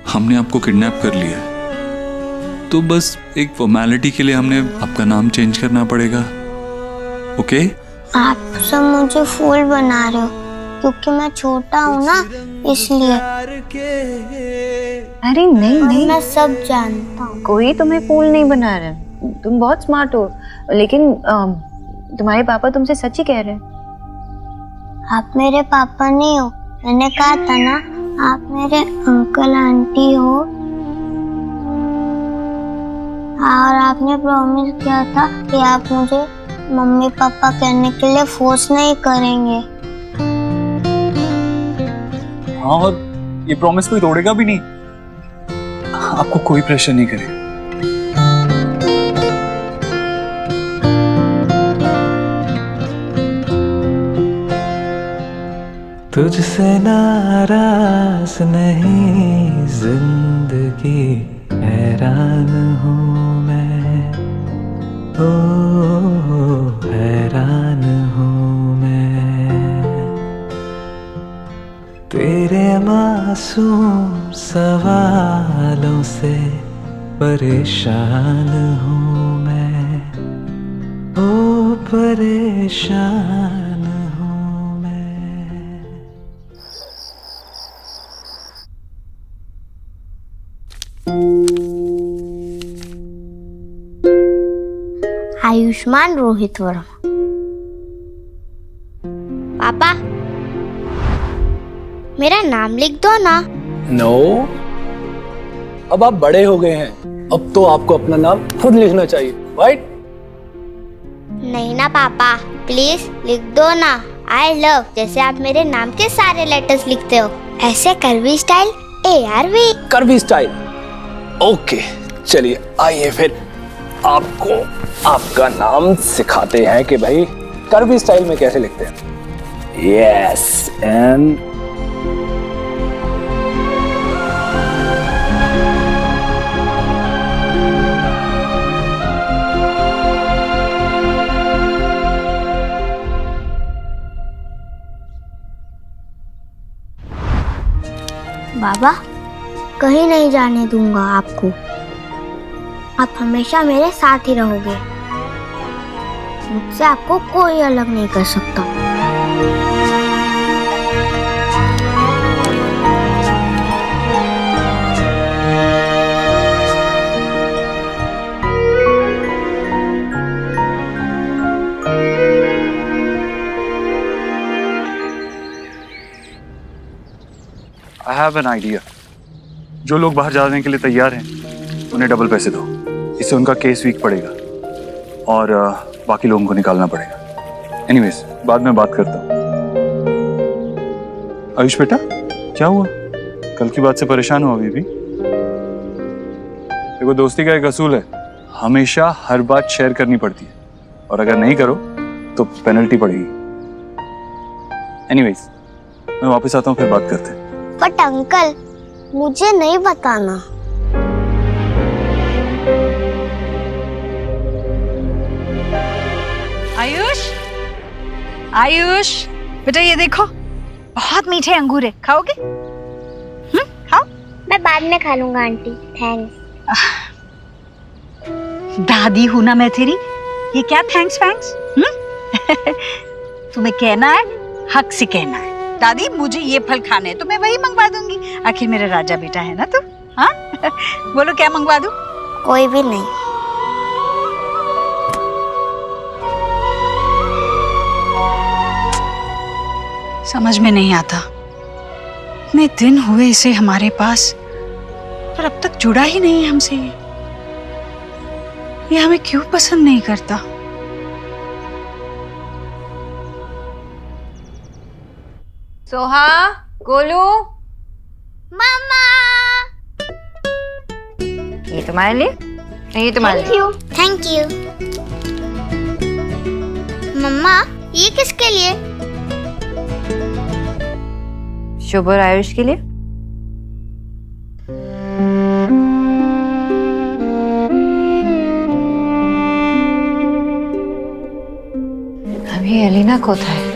Speaker 7: हमने आपको किडनैप कर लिया है। तो बस एक फॉर्मेलिटी के लिए हमने आपका नाम चेंज करना पड़ेगा। ओके?
Speaker 5: आप सब मुझे फूल बना रहे हो क्योंकि मैं छोटा हूँ ना, इसलिए।
Speaker 4: अरे नहीं नहीं,
Speaker 5: मैं सब जानता हूँ।
Speaker 4: कोई तुम्हें फूल नहीं बना रहा, तुम बहुत स्मार्ट हो। लेकिन तुम्हारे पापा तुमसे सच ही कह रहे हैं।
Speaker 5: आप मेरे पापा नहीं हो, मैंने कहा था ना, आप मेरे अंकल आंटी हो। और आपने प्रॉमिस किया था कि आप मुझे मम्मी पापा कहने के लिए फोर्स नहीं करेंगे।
Speaker 6: हाँ, और ये प्रॉमिस कोई तोड़ेगा भी नहीं। आपको कोई प्रेशर नहीं करे।
Speaker 15: तुझसे नाराज नहीं जिंदगी, हैरान हूँ मैं, ओ हैरान हूँ मैं। तेरे मासूम सवालों से परेशान हूँ मैं, ओ परेशान।
Speaker 5: आयुष्मान रोहित वर्मा। पापा, मेरा नाम लिख दो ना।
Speaker 16: नो, अब आप बड़े हो गए हैं, अब तो आपको अपना नाम खुद लिखना चाहिए, राइट?
Speaker 5: नहीं ना पापा, प्लीज लिख दो ना। आई लव, जैसे आप मेरे नाम के सारे लेटर्स लिखते हो, ऐसे करवी स्टाइल, ARV।
Speaker 16: करवी स्टाइल, ओके। चलिए आइए फिर आपको आपका नाम सिखाते हैं कि भाई करवी स्टाइल में कैसे लिखते हैं। यस, एंड
Speaker 5: बाबा, कहीं नहीं जाने दूंगा आपको। आप हमेशा मेरे साथ ही रहोगे। मुझसे आपको कोई अलग नहीं कर सकता।
Speaker 6: I have an idea. जो लोग बाहर जाने के लिए तैयार हैं, उन्हें डबल पैसे दो। इससे उनका केस वीक पड़ेगा और बाकी लोगों को निकालना पड़ेगा। एनीवेज, बाद में बात करता हूँ। आयुष बेटा, क्या हुआ? कल की बात से परेशान हो अभी भी? देखो दोस्ती का एक असूल है, हमेशा हर बात शेयर करनी पड़ती है, और अगर नहीं करो तो पेनल्टी पड़ेगी। एनीवेज, मैं वापस आता हूँ, फिर बात करते हैं।
Speaker 5: बट अंकल, मुझे नहीं बताना।
Speaker 2: आयुष, आयुष बेटा ये देखो, बहुत मीठे अंगूर है, खाओगे? खाओ।
Speaker 5: मैं बाद में खा लूंगा आंटी, थैंक्स।
Speaker 2: दादी हूं ना मैं तेरी, ये क्या थैंक्स वैंक्स? तुम्हें कहना है, हक से कहना है, दादी मुझे ये फल खाने हैं तो मैं वही मंगवा दूंगी, आखिर मेरा राजा बेटा है ना तू। हाँ बोलो क्या मंगवा दूं?
Speaker 5: कोई भी नहीं।
Speaker 2: समझ में नहीं आता, इतने दिन हुए इसे हमारे पास, पर अब तक जुड़ा ही नहीं है हमसे। ये हमें क्यों पसंद नहीं करता?
Speaker 1: सोहा, गोलू,
Speaker 5: मामा,
Speaker 1: ये तुम्हारे लिए, ये तुम्हारे लिए।
Speaker 5: Thank you. मम्मा ये किसके लिए?
Speaker 1: शुभ और आयुष के लिए। अभी एलिना कोথায়?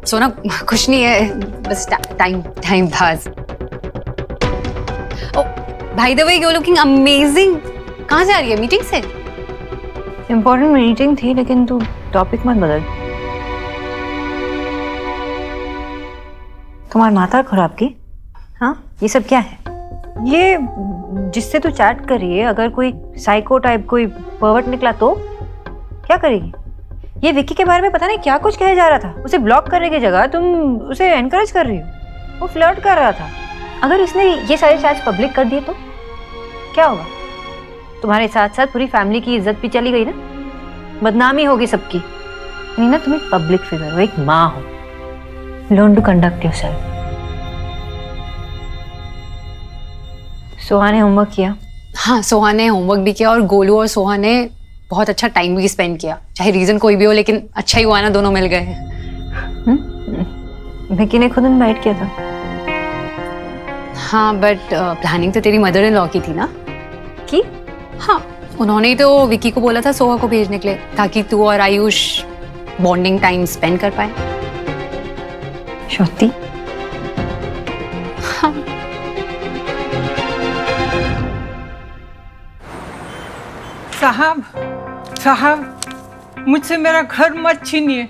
Speaker 3: सोना कुछ नहीं है, बस टाइम पास। ओ भाई the way you looking amazing. कहाँ जा रही है? मीटिंग से?
Speaker 1: इम्पोर्टेंट मीटिंग थी, लेकिन तू टॉपिक मत बदल। तुम्हारी माता खराब की? हाँ, ये सब क्या है? ये जिससे तू चैट कर रही है, अगर कोई साइको टाइप कोई पर्वर्ट निकला तो क्या करेगी? ये विक्की के बारे में पता नहीं क्या कुछ कहा जा रहा था, उसे ब्लॉक करने की जगह तुम उसे एनकरेज कर रही हो। वो फ्लर्ट कर रहा था। अगर इसने ये सारे चैट्स पब्लिक कर दिए तो क्या होगा? तुम्हारे साथ साथ पूरी फैमिली की इज्जत भी चली गई ना, बदनामी होगी सबकी। नहीं ना, तुम एक पब्लिक फिगर हो, एक माँ हो। Learn to conduct yourself. Soha ने होमवर्क किया?
Speaker 3: हाँ, सोहा ने होमवर्क भी किया और गोलू और सोहा ने बहुत अच्छा टाइम भी स्पेंड किया। चाहे रीजन कोई भी हो, लेकिन अच्छा ही हुआ ना, दोनों मिल गए।
Speaker 1: विक्की ने खुद इनवाइट किया था।
Speaker 3: हाँ, बट प्लानिंग तो तेरी मदर इन लॉ की थी ना?
Speaker 1: की?
Speaker 3: हाँ, उन्होंने ही तो विक्की को बोला था सोहा को भेजने के लिए, ताकि तू और आयुष बॉन्डिंग टाइम स्पेंड कर पाए।
Speaker 1: श्रुति,
Speaker 3: हाँ।
Speaker 17: साहब मुझसे मेरा घर मत छीनिए,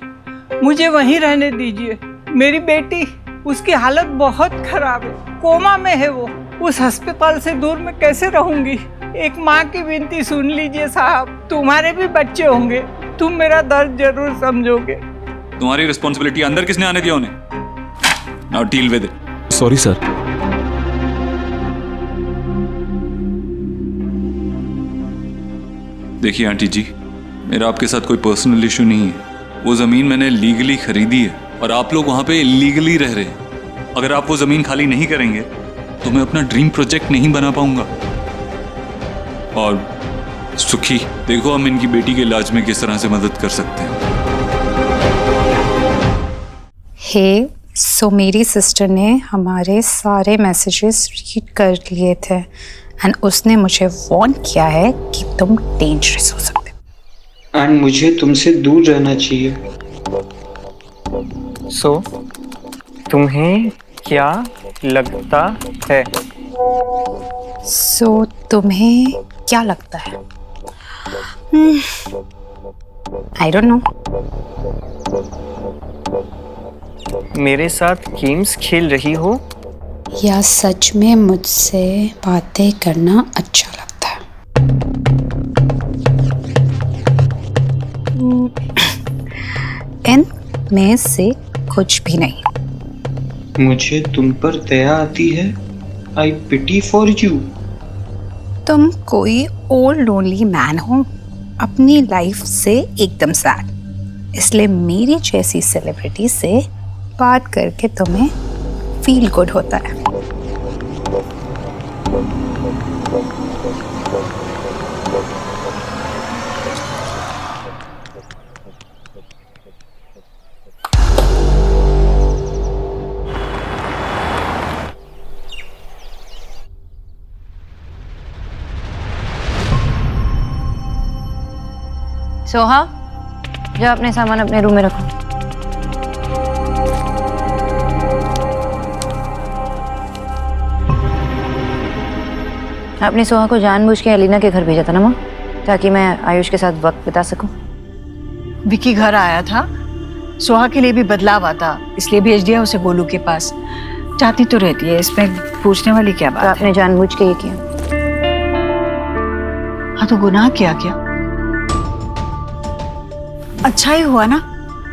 Speaker 17: मुझे वहीं रहने दीजिए। मेरी बेटी, उसकी हालत बहुत खराब है, कोमा में है वो। उस अस्पताल से दूर मैं कैसे रहूंगी? एक माँ की विनती सुन लीजिए साहब, तुम्हारे भी बच्चे होंगे, तुम मेरा दर्द जरूर समझोगे।
Speaker 7: तुम्हारी रिस्पॉन्सिबिलिटी अंदर किसने आने दिया उन्हें? Now deal with it.
Speaker 6: Sorry sir.
Speaker 7: देखिए आंटी जी, मेरा आपके साथ कोई पर्सनल इशू नहीं है। वो जमीन मैंने लीगली खरीदी है और आप लोग वहां पे इलीगली रह रहे हैं। अगर आप वो जमीन खाली नहीं करेंगे तो मैं अपना ड्रीम प्रोजेक्ट नहीं बना पाऊंगा। और सुखी, देखो हम इनकी बेटी के इलाज में किस तरह से मदद कर सकते हैं।
Speaker 11: हे, सो मेरी सिस्टर ने हमारे सारे मैसेजेस रीड कर लिए थे एंड उसने मुझे वार्न किया है कि तुम डेंजरस हो सकते हो
Speaker 10: एंड मुझे तुमसे दूर रहना चाहिए। सो तुम्हें क्या लगता है?
Speaker 11: सो तुम्हें क्या लगता है? I don't know.
Speaker 10: मेरे साथ गेम्स खेल रही हो
Speaker 11: या सच में मुझसे बातें करना अच्छा लगता है? इन में से कुछ भी नहीं।
Speaker 10: मुझे तुम पर दया आती है। आई पिटी फॉर यू।
Speaker 11: तुम कोई ओल्ड लोनली मैन हो, अपनी लाइफ से एकदम सैड, इसलिए मेरी जैसी सेलिब्रिटी से बात करके तुम्हें फील गुड होता है।
Speaker 1: सोहा, जाओ अपने सामान अपने रूम में रखो। आपने सोहा को जानबूझ के एलिना के घर भेजा था ना माँ, ताकि मैं आयुष के साथ वक्त बिता सकूं।
Speaker 2: विकी घर आया था, सोहा के लिए भी बदलाव आता, इसलिए भेज दिया उसे गोलू के पास। चाहती तो रहती है, इसमें पूछने वाली क्या बात
Speaker 1: तो आपने जानबूझ के ये किया।
Speaker 2: हाँ तो गुनाह क्या? अच्छा ही हुआ ना,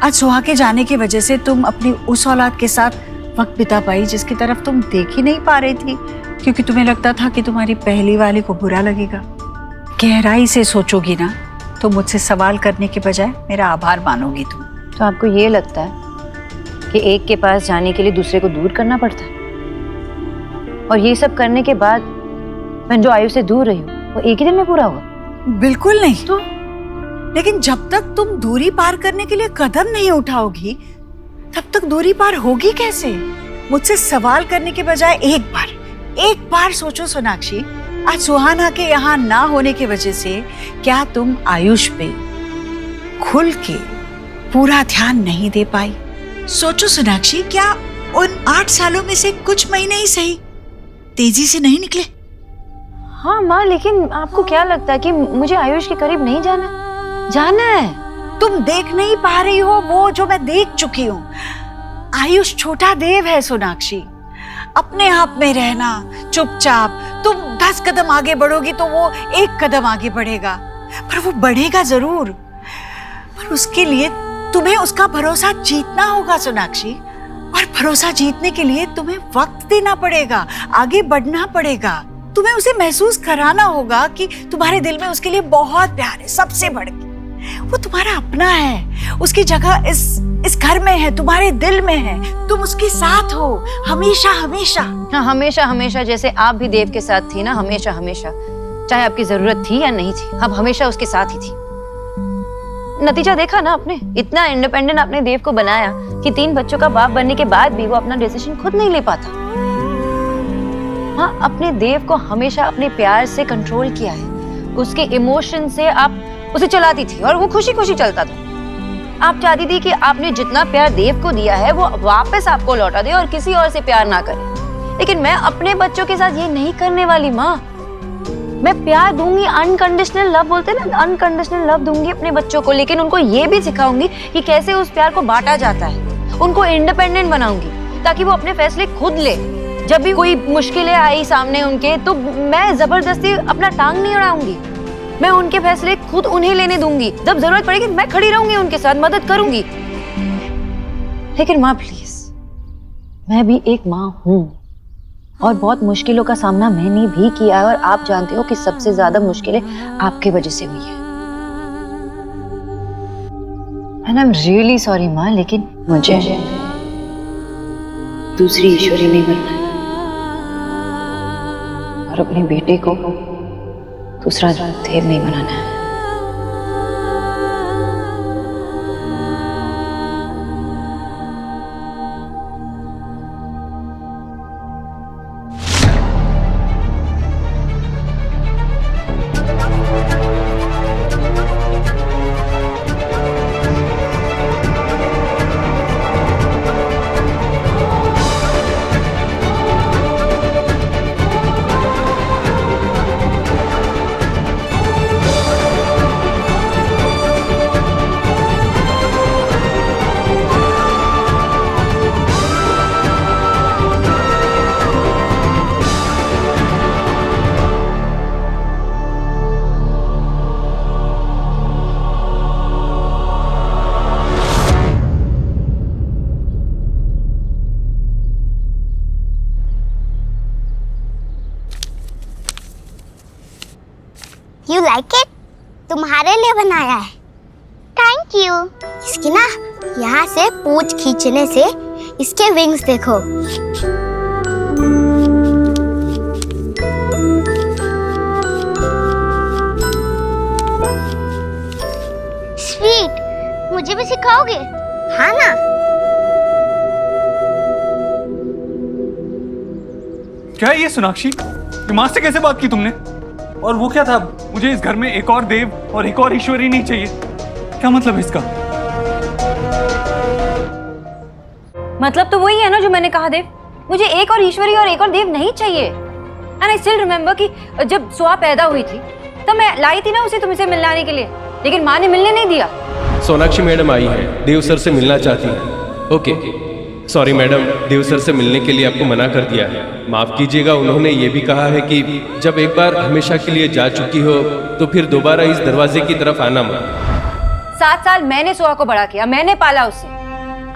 Speaker 2: आज सोहा के जाने की वजह से तुम अपनी उस औलाद के साथ वक्त बिता पाई जिसकी तरफ तुम देख ही नहीं पा रही थी, क्योंकि तुम्हें लगता था कि तुम्हारी पहली वाली को बुरा लगेगा। गहराई से सोचोगी ना तो मुझसे सवाल करने के बजाय मेरा आभार मानोगी तुम।
Speaker 1: तो आपको ये लगता है कि एक के पास जाने के लिए दूसरे को दूर करना पड़ता है, और ये सब करने के बाद मैं जो आयु से दूर रही हूँ वो एक ही दिन में पूरा हुआ?
Speaker 2: बिल्कुल नहीं। तो लेकिन जब तक तुम दूरी पार करने के लिए कदम नहीं उठाओगी तब तक दूरी पार होगी कैसे? मुझसे सवाल करने के बजाय एक बार सोचो सोनाक्षी, आज सुहाना के यहाँ ना होने की वजह से क्या तुम आयुष पे खुल के पूरा ध्यान नहीं दे पाई? सोचो सोनाक्षी, क्या उन 8 सालों में से कुछ महीने ही सही तेजी से नहीं निकले?
Speaker 1: हाँ माँ, लेकिन आपको क्या लगता है कि मुझे आयुष के करीब नहीं जाना है?
Speaker 2: तुम देख नहीं पा रही हो वो जो मैं देख चुकी हूँ। आयुष छोटा देव है सोनाक्षी, अपने आप में रहना, चुपचाप। तुम 10 कदम आगे बढ़ोगी तो वो 1 कदम आगे बढ़ेगा, पर वो बढ़ेगा जरूर। पर उसके लिए तुम्हें उसका भरोसा जीतना होगा सोनाक्षी, और भरोसा जीतने के लिए तुम्हें वक्त देना पड़ेगा, आगे बढ़ना पड़ेगा। तुम्हें उसे महसूस कराना होगा कि तुम्हारे दिल में उसके लिए बहुत प्यार है, सबसे बढ़ के। वो तुम्हारा अपना है, उसकी जगह इस घर में है, तुम्हारे दिल में है। तुम उसके साथ हो हमेशा हमेशा।
Speaker 1: हाँ, हमेशा हमेशा, जैसे आप भी देव के साथ थी ना, हमेशा हमेशा, चाहे आपकी जरूरत थी या नहीं थी, आप हमेशा उसके साथ ही थी। नतीजा देखा ना आपने, इतना इंडिपेंडेंट आपने देव को बनाया कि 3 बच्चों का बाप बनने के बाद भी वो अपना डिसीजन खुद नहीं ले पाता। हाँ, अपने देव को हमेशा अपने प्यार से कंट्रोल किया है, उसके इमोशन से आप उसे चलाती थी और वो खुशी खुशी चलता था। आप चाहती थी कि आपने जितना प्यार देव को दिया है वो वापस आपको लौटा दे और किसी और से प्यार ना करे। लेकिन मैं अपने बच्चों के साथ ये नहीं करने वाली माँ। मैं प्यार दूंगी, अनकंडीशनल लव बोलते हैं ना, अनकंडीशनल लव दूंगी अपने बच्चों को, लेकिन उनको ये भी सिखाऊंगी कि कैसे उस प्यार को बांटा जाता है। उनको इंडिपेंडेंट बनाऊंगी ताकि वो अपने फैसले खुद ले। जब भी कोई मुश्किलें आई सामने उनके, तो मैं जबरदस्ती अपना टांग नहीं अड़ाऊंगी, मैं उनके फैसले खुद उन्हें लेने दूंगी। जब जरूरत पड़ेगी मैं खड़ी रहूंगी, उनके साथ मदद करूंगी। लेकिन माँ प्लीज, मैं भी एक माँ हूँ और बहुत मुश्किलों का सामना मैंने भी किया है, और आप जानते हो कि सबसे ज्यादा मुश्किलें आपकी वजह से हुई है। And I am really sorry माँ, लेकिन मुझे दूसरी ईश्वरी नहीं बनना है और अपने बेटे को दूसरा देव नहीं बनाना है।
Speaker 5: You like it? तुम्हारे लिए बनाया है। Thank you. इसकी ना यहाँ से पूंछ खींचने से इसके विंग्स देखो। स्वीट, मुझे भी सिखाओगे? हाँ ना?
Speaker 6: क्या है ये सोनाक्षी? ये माँ से कैसे बात की तुमने? और वो क्या था? मुझे इस घर में एक और देव और एक और ईश्वरी नहीं चाहिए। क्या मतलब है इसका?
Speaker 1: मतलब तो वही है ना जो मैंने कहा देव। मुझे एक और ईश्वरी और एक और देव नहीं चाहिए। एंड आई स्टिल रिमेम्बर कि जब सुहा पैदा हुई थी तब मैं लाई थी ना उसे तुमसे मिलने आने के लिए, लेकिन माँ ने मिलने नहीं दिया।
Speaker 18: सोनाक्षी मैडम आई है, देव सर से मिलना चाहती हैं। ओके सॉरी मैडम, देव सर से मिलने के लिए आपको मना कर दिया है। माफ कीजिएगा, उन्होंने ये भी कहा है कि जब एक बार हमेशा के लिए जा चुकी हो तो फिर दोबारा इस दरवाजे की तरफ आना मत।
Speaker 1: 7 साल मैंने सुहा को बड़ा किया, मैंने पाला उसे।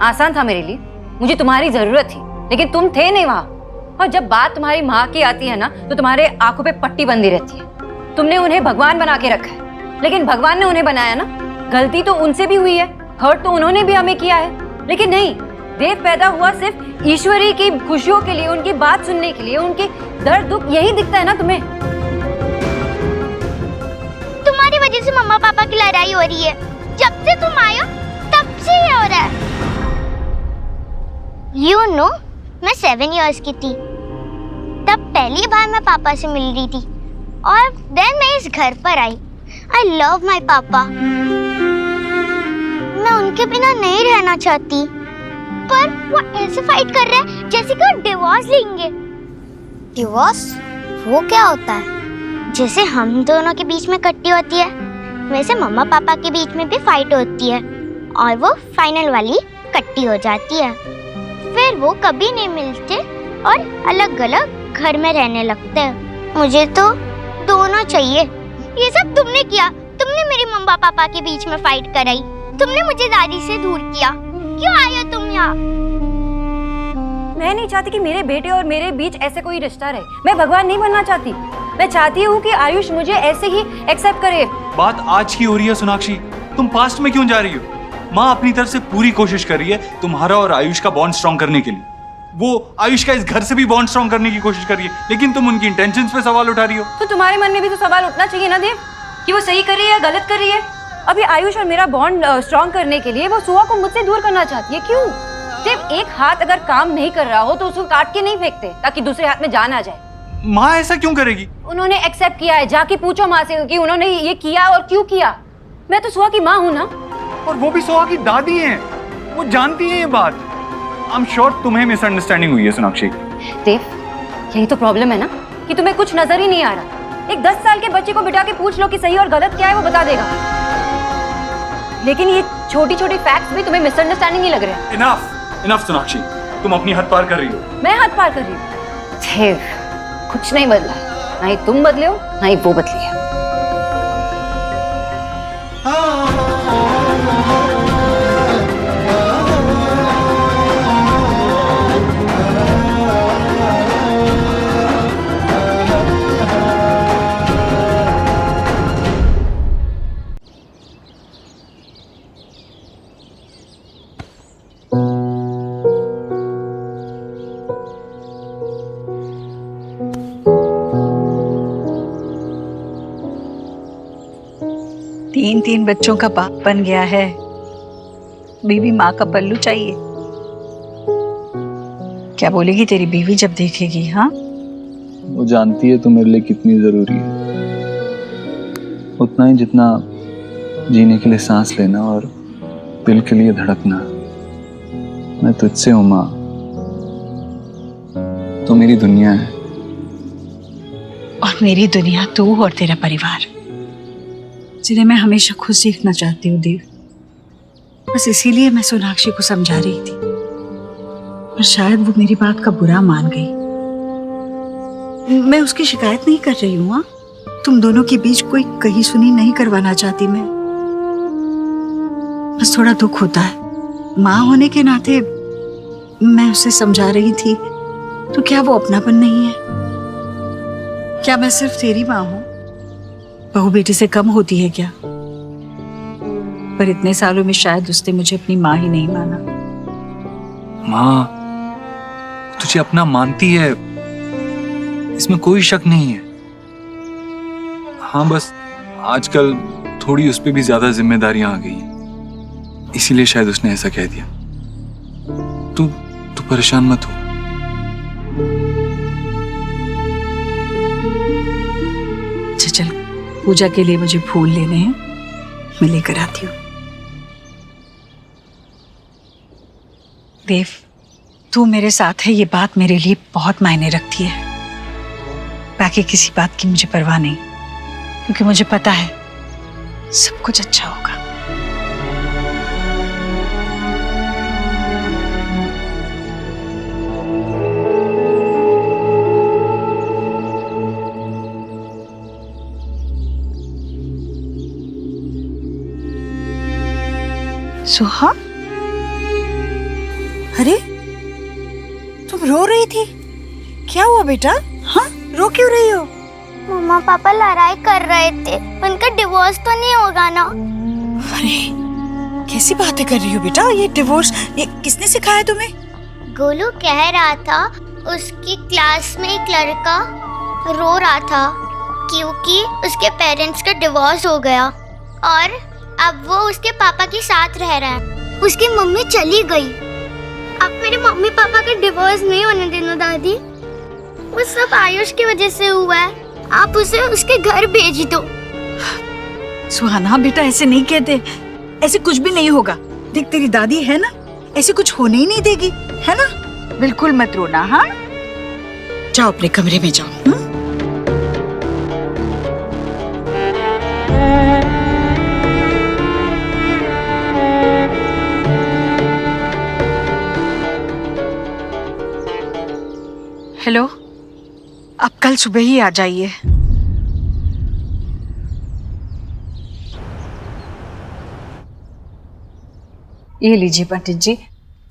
Speaker 1: आसान था मेरे लिए, मुझे तुम्हारी जरूरत थी, लेकिन तुम थे नहीं वहाँ। और जब बात तुम्हारी माँ की आती है ना तो तुम्हारे आंखों पे पट्टी बंधी रहती है। तुमने उन्हें भगवान बना के रखा है, लेकिन भगवान ने उन्हें बनाया ना। गलती तो उनसे भी हुई है, हर्ट तो उन्होंने भी हमें किया है, लेकिन नहीं, देव पैदा हुआ सिर्फ ईश्वरी की खुशियों के लिए, उनकी बात सुनने के लिए। उनके दर्द दुख यही दिखता है ना तुम्हें।
Speaker 5: तुम्हारी वजह से मम्मा पापा की लड़ाई हो रही है। जब से तुम आए हो तब से ये हो रहा है। You know, मैं 7 years की थी तब पहली बार मैं पापा से मिल रही थी, और देन मैं इस घर पर आई। I love my पापा। मैं उनके बिना नहीं रहना चाहती, पर वो ऐसे फाइट कर रहे हैं जैसे कि वो डिवोर्स लेंगे। डिवोर्स? वो क्या होता है? जैसे हम दोनों के बीच में कट्टी होती है, वैसे मम्मा पापा के बीच में भी फाइट होती है, और वो फाइनल वाली कट्टी हो जाती है। फिर वो कभी नहीं मिलते और अलग अलग घर में रहने लगते हैं। मुझे तो दोनों चाहिए। ये सब तुमने किया। तुमने मेरी मम्मा पापा के बीच में फाइट कराई। तुमने मुझे दादी से दूर किया। क्यों आए हो तुम यहाँ?
Speaker 1: मैं नहीं चाहती कि मेरे बेटे और मेरे बीच ऐसे कोई रिश्ता रहे। मैं भगवान नहीं बनना चाहती। मैं चाहती हूँ कि आयुष मुझे ऐसे ही एक्सेप्ट करे।
Speaker 7: बात आज की हो रही है सोनाक्षी, तुम पास्ट में क्यों जा रही हो? माँ अपनी तरफ से पूरी कोशिश कर रही है तुम्हारा और आयुष का बॉन्ड स्ट्रॉन्ग करने के लिए। वो आयुष का इस घर से भी बॉन्ड स्ट्रॉन्ग करने की कोशिश कर रही है, लेकिन तुम उनकी इंटेंशंस पे सवाल उठा रही हो।
Speaker 1: तो तुम्हारे मन में भी तो सवाल उठना चाहिए ना देव, कि वो सही कर रही है या गलत कर रही है। अभी आयुष और मेरा बॉन्ड स्ट्रॉन्ग करने के लिए वो सुहा को मुझसे दूर करना चाहती है। क्यों? जब एक हाथ अगर काम नहीं कर रहा हो तो उसको काट के नहीं फेंकते ताकि दूसरे हाथ में जान आ जाए।
Speaker 7: माँ ऐसा क्यों करेगी?
Speaker 1: उन्होंने एक्सेप्ट किया है। जाके पूछो माँ से कि उन्होंने ये किया और क्यों किया। मैं तो सुहा की माँ हूँ ना।
Speaker 7: और वो भी सुहा की दादी हैं, वो जानती हैं ये बात। आई एम श्योर तुम्हें मिसअंडरस्टैंडिंग हुई है सोनाक्षी।
Speaker 1: देव, यही तो प्रॉब्लम है ना कि तुम्हें कुछ नजर ही नहीं आ रहा। एक 10 साल के बच्चे को बिठा के पूछ लो कि सही और गलत क्या है, वो बता देगा। लेकिन ये छोटी छोटी फैक्ट्स भी तुम्हें मिसअंडरस्टैंडिंग ही लग रहे हैं।
Speaker 7: इनफ सोनाक्षी, तुम अपनी हद पार कर रही हो।
Speaker 1: मैं हद पार कर रही हूँ? देव, कुछ नहीं बदला, ना ही तुम बदले हो ना ही वो बदली है।
Speaker 2: तीन बच्चों का बाप बन गया है, बीवी माँ का पल्लू चाहिए। क्या बोलेगी तेरी बीवी जब देखेगी? हाँ,
Speaker 6: वो जानती है तो मेरे लिए कितनी जरूरी है, उतना ही जितना जीने के लिए सांस लेना और दिल के लिए धड़कना। मैं तुझसे हूँ माँ, तो मेरी दुनिया है।
Speaker 2: और मेरी दुनिया तू और तेरा परिवार, जिन्हें मैं हमेशा खुश देखना चाहती हूँ देव। बस इसीलिए मैं सोनाक्षी को समझा रही थी, पर शायद वो मेरी बात का बुरा मान गई। मैं उसकी शिकायत नहीं कर रही हूँ। तुम दोनों के बीच कोई कही सुनी नहीं करवाना चाहती मैं। बस थोड़ा दुख होता है। माँ होने के नाते मैं उसे समझा रही थी, तो क्या वो अपनापन नहीं है? क्या मैं सिर्फ तेरी माँ हूँ? बहू बेटी से कम होती है क्या? पर इतने सालों में शायद उसने मुझे अपनी माँ ही नहीं माना।
Speaker 7: माँ तुझे अपना मानती है, इसमें कोई शक नहीं है। हाँ बस आजकल थोड़ी उस पे भी ज्यादा जिम्मेदारियां आ गई हैं, इसीलिए शायद उसने ऐसा कह दिया। तू तू परेशान मत हो।
Speaker 2: अच्छा चल, पूजा के लिए मुझे फूल लेने हैं, मैं लेकर आती हूँ। देव, तू मेरे साथ है, ये बात मेरे लिए बहुत मायने रखती है। बाकी किसी बात की मुझे परवाह नहीं, क्योंकि मुझे पता है सब कुछ अच्छा होगा। सुहा, अरे तुम रो रही थी, क्या हुआ बेटा? हाँ, रो क्यों रही हो?
Speaker 5: मम्मा पापा लड़ाई कर रहे थे, उनका डिवोर्स तो नहीं होगा ना?
Speaker 2: अरे कैसी बातें कर रही हो बेटा? ये डिवोर्स ये किसने सिखाया तुम्हें?
Speaker 5: गोलू कह रहा था उसकी क्लास में एक लड़का रो रहा था क्योंकि उसके पेरेंट्स का डिवोर्स हो गया और अब वो उसके पापा के साथ रह रहा है। उसकी मम्मी चली गई। अब मेरे मम्मी पापा का डिवोर्स नहीं होने देना दादी। वो सब आयुष की वजह से हुआ है। आप उसे उसके घर भेज दो।
Speaker 2: सुहाना बेटा, ऐसे नहीं कहते, ऐसे कुछ भी नहीं होगा। देख तेरी दादी है ना, ऐसे कुछ होने ही नहीं देगी, है ना? बिल्कुल मत रोना। हाँ, जाओ अपने कमरे में जाओ। हेलो, अब कल सुबह ही आ जाइए। ये लीजिए पंडित जी,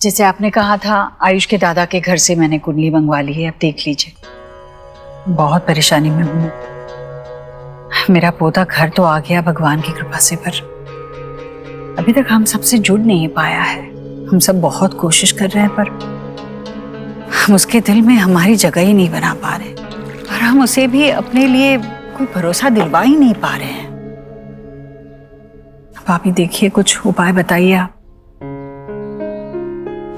Speaker 2: जैसे आपने कहा था आयुष के दादा के घर से मैंने कुंडली मंगवा ली है, अब देख लीजिए। बहुत परेशानी में हूँ। मेरा पोता घर तो आ गया भगवान की कृपा से, पर अभी तक हम सबसे जुड़ नहीं पाया है। हम सब बहुत कोशिश कर रहे हैं, पर हम उसके दिल में हमारी जगह ही नहीं बना पा रहे, और हम उसे भी अपने लिए कोई भरोसा दिलवा ही नहीं पा रहे हैं। अब आप ही देखिए, कुछ उपाय बताइए आप।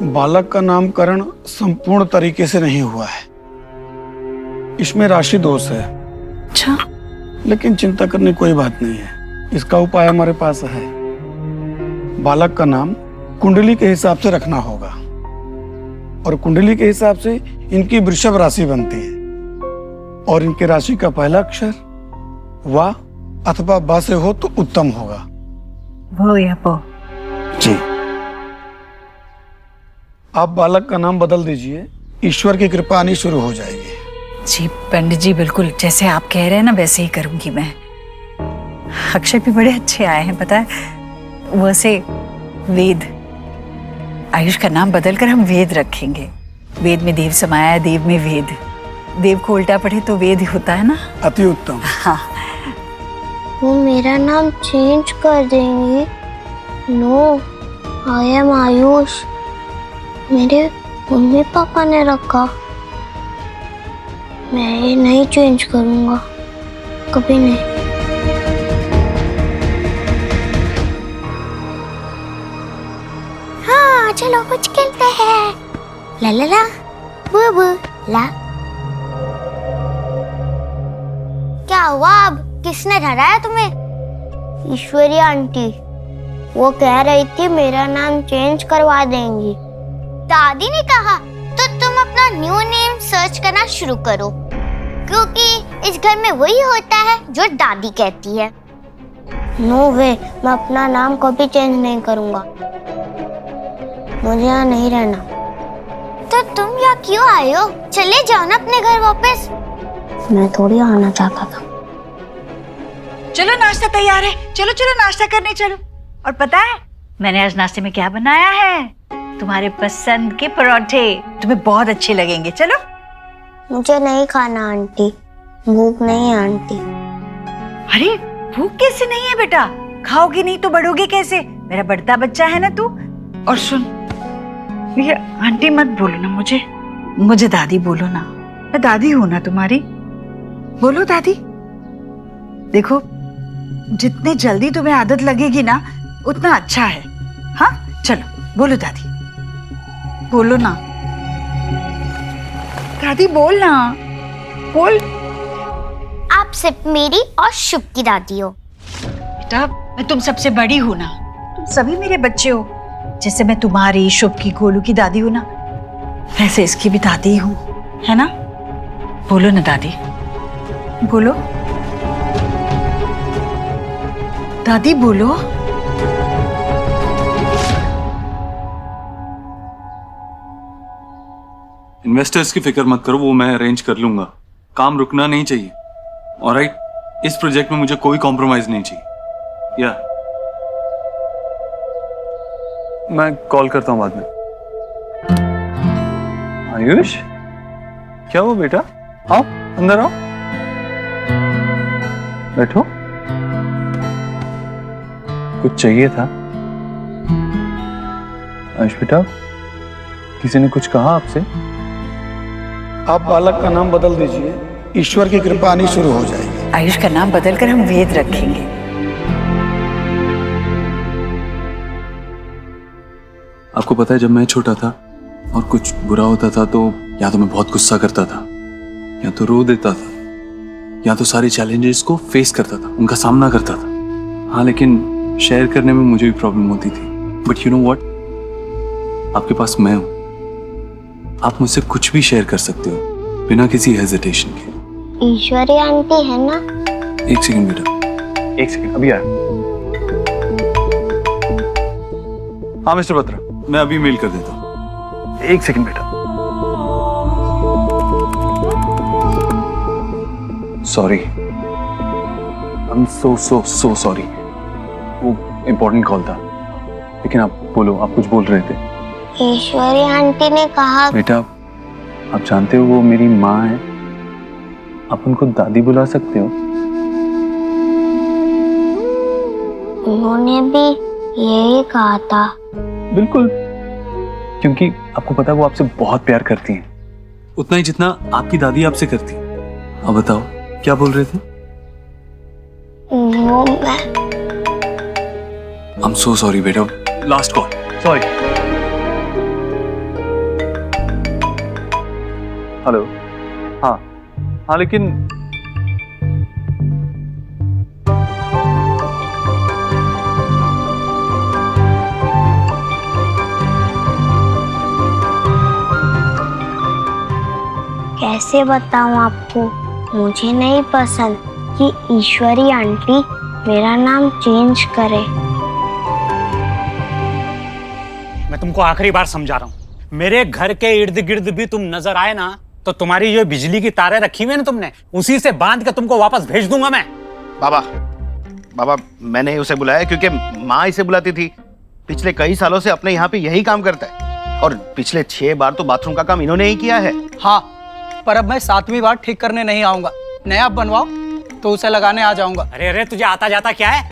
Speaker 14: बालक का नामकरण संपूर्ण तरीके से नहीं हुआ है, इसमें राशि दोष है।
Speaker 2: अच्छा,
Speaker 14: लेकिन चिंता करने कोई बात नहीं है, इसका उपाय हमारे पास है। बालक का नाम कुंडली के हिसाब से रखना होगा, और कुंडली के हिसाब से इनकी वृषभ राशि बनती है, और इनकी राशि का पहला अक्षर वा अथवा बा से हो तो उत्तम होगा।
Speaker 2: वो या वो
Speaker 14: जी। आप बालक का नाम बदल दीजिए, ईश्वर की कृपा आनी शुरू हो जाएगी।
Speaker 2: जी पंडित जी, बिल्कुल जैसे आप कह रहे हैं ना वैसे ही करूंगी मैं। अक्षर भी बड़े अच्छे आए हैं, पता है। वैसे वेद, आयुष का नाम बदलकर हम वेद रखेंगे। वेद में देव समाया है, देव में वेद। देव को उल्टा पढ़े तो वेद ही होता है ना।
Speaker 14: अति उत्तम।
Speaker 2: हाँ,
Speaker 5: वो मेरा नाम चेंज कर देंगी। No, I am Ayush. मेरे मम्मी पापा ने रखा, मैं ये नहीं चेंज करूंगा, कभी नहीं। हाँ चलो कुछ खेलते हैं। ला ला ला, बू बू ला। क्या हुआ? अब किसने डराया तुम्हें? ईश्वरी आंटी, वो कह रही थी मेरा नाम चेंज करवा देंगी। दादी ने कहा तो तुम अपना न्यू नेम सर्च करना शुरू करो, क्योंकि इस घर में वही होता है जो दादी कहती है। नो वे, मैं अपना नाम कभी चेंज नहीं करूंगा। मुझे यहाँ नहीं रहना। तो तुम यहाँ क्यों आए हो? चले जाओ ना अपने घर वापस। मैं थोड़ी आना चाहता था।
Speaker 2: चलो नाश्ता तैयार है, चलो चलो नाश्ता करने चलो। और पता है मैंने आज नाश्ते में क्या बनाया है? तुम्हारे पसंद के परोठे, तुम्हें बहुत अच्छे लगेंगे। चलो।
Speaker 5: मुझे नहीं खाना आंटी, भूख नहीं है आंटी।
Speaker 2: अरे भूख कैसे नहीं है बेटा? खाओगी नहीं तो बढ़ोगी कैसे? मेरा बढ़ता बच्चा है ना तू। और सुन, ये आंटी मत बोलो ना मुझे दादी बोलो ना। मैं दादी हूं ना तुम्हारी। बोलो दादी। देखो, जितनी जल्दी तुम्हें आदत लगेगी ना उतना अच्छा है। हाँ चलो बोलो दादी, बोलो ना दादी, बोल ना, बोल।
Speaker 5: आप सिर्फ मेरी और शुभ की दादी हो।
Speaker 2: बेटा मैं तुम सबसे बड़ी हूं ना, तुम सभी मेरे बच्चे हो। जैसे मैं तुम्हारी, शुभ की, गोलू की दादी हूं ना, वैसे इसकी भी दादी हूं, है ना? बोलो ना दादी, बोलो दादी, बोलो।
Speaker 7: इन्वेस्टर्स की फिक्र मत करो, वो मैं अरेंज कर लूंगा। काम रुकना नहीं चाहिए। ऑलराइट, इस प्रोजेक्ट में मुझे कोई कॉम्प्रोमाइज नहीं चाहिए। या
Speaker 6: मैं कॉल करता हूं बाद में। आयुष, क्या हुआ बेटा? आओ अंदर आओ, बैठो। कुछ चाहिए था? आयुष बेटा, किसी ने कुछ कहा आपसे?
Speaker 14: आप बालक का नाम बदल दीजिए, ईश्वर की कृपा आनी शुरू हो जाएगी।
Speaker 2: आयुष का नाम बदलकर हम वेद रखेंगे।
Speaker 7: आपको पता है, जब मैं छोटा था और कुछ बुरा होता था तो या तो मैं बहुत गुस्सा करता था, या तो रो देता था, या तो सारे चैलेंजेस को फेस करता था, उनका सामना करता था। हाँ, लेकिन शेयर करने में मुझे भी प्रॉब्लम होती थी। बट यू नो व्हाट, आपके पास मैं हूं। आप मुझसे कुछ भी शेयर कर सकते हो बिना किसी हेजिटेशन के।
Speaker 5: ईश्वरी आंटी है ना?
Speaker 7: एक सेकंड बेटा,
Speaker 6: एक सेकंड, अभी आया।
Speaker 7: हाँ मिस्टर बत्रा, मैं अभी मेल कर देता हूँ।
Speaker 6: एक सेकंड बेटा। Sorry, I am so sorry. वो इम्पोर्टेंट कॉल था। लेकिन आप बोलो, आप कुछ बोल रहे थे।
Speaker 5: ईश्वरी आंटी ने कहा।
Speaker 6: बेटा, आप जानते हो वो मेरी माँ है, आप उनको दादी बुला सकते हो।
Speaker 5: उन्होंने भी यही कहा था।
Speaker 6: बिल्कुल, क्योंकि आपको पता है वो आपसे बहुत प्यार करती हैं,
Speaker 7: उतना ही जितना आपकी दादी आपसे करती। अब बताओ क्या बोल रहे थे?
Speaker 5: वो मैं।
Speaker 7: I'm so sorry बेटा, लास्ट कॉल।
Speaker 6: सॉरी। हेलो। हाँ लेकिन
Speaker 5: कैसे बताऊं आपको, मुझे नहीं पसंद कि ईश्वरी आंटी मेरा नाम चेंज करे।
Speaker 8: मैं तुमको आखिरी बार समझा रहा हूँ, मेरे घर के इर्द गिर्द भी तुम नजर आए ना तो तुम्हारी जो बिजली की तारें रखी हुई है ना तुमने, उसी से बांध के तुमको वापस भेज दूंगा मैं।
Speaker 19: बाबा मैंने उसे बुलाया क्योंकि माँ इसे बुलाती थी। पिछले कई सालों से अपने यहाँ पे यही काम करता है और पिछले 6 बार तो बाथरूम का काम इन्होंने ही किया है।
Speaker 17: हाँ, पर अब मैं 7वीं बार ठीक करने नहीं आऊंगा। नया बनवाओ तो उसे लगाने आ जाऊंगा।
Speaker 8: अरे तुझे आता जाता क्या है?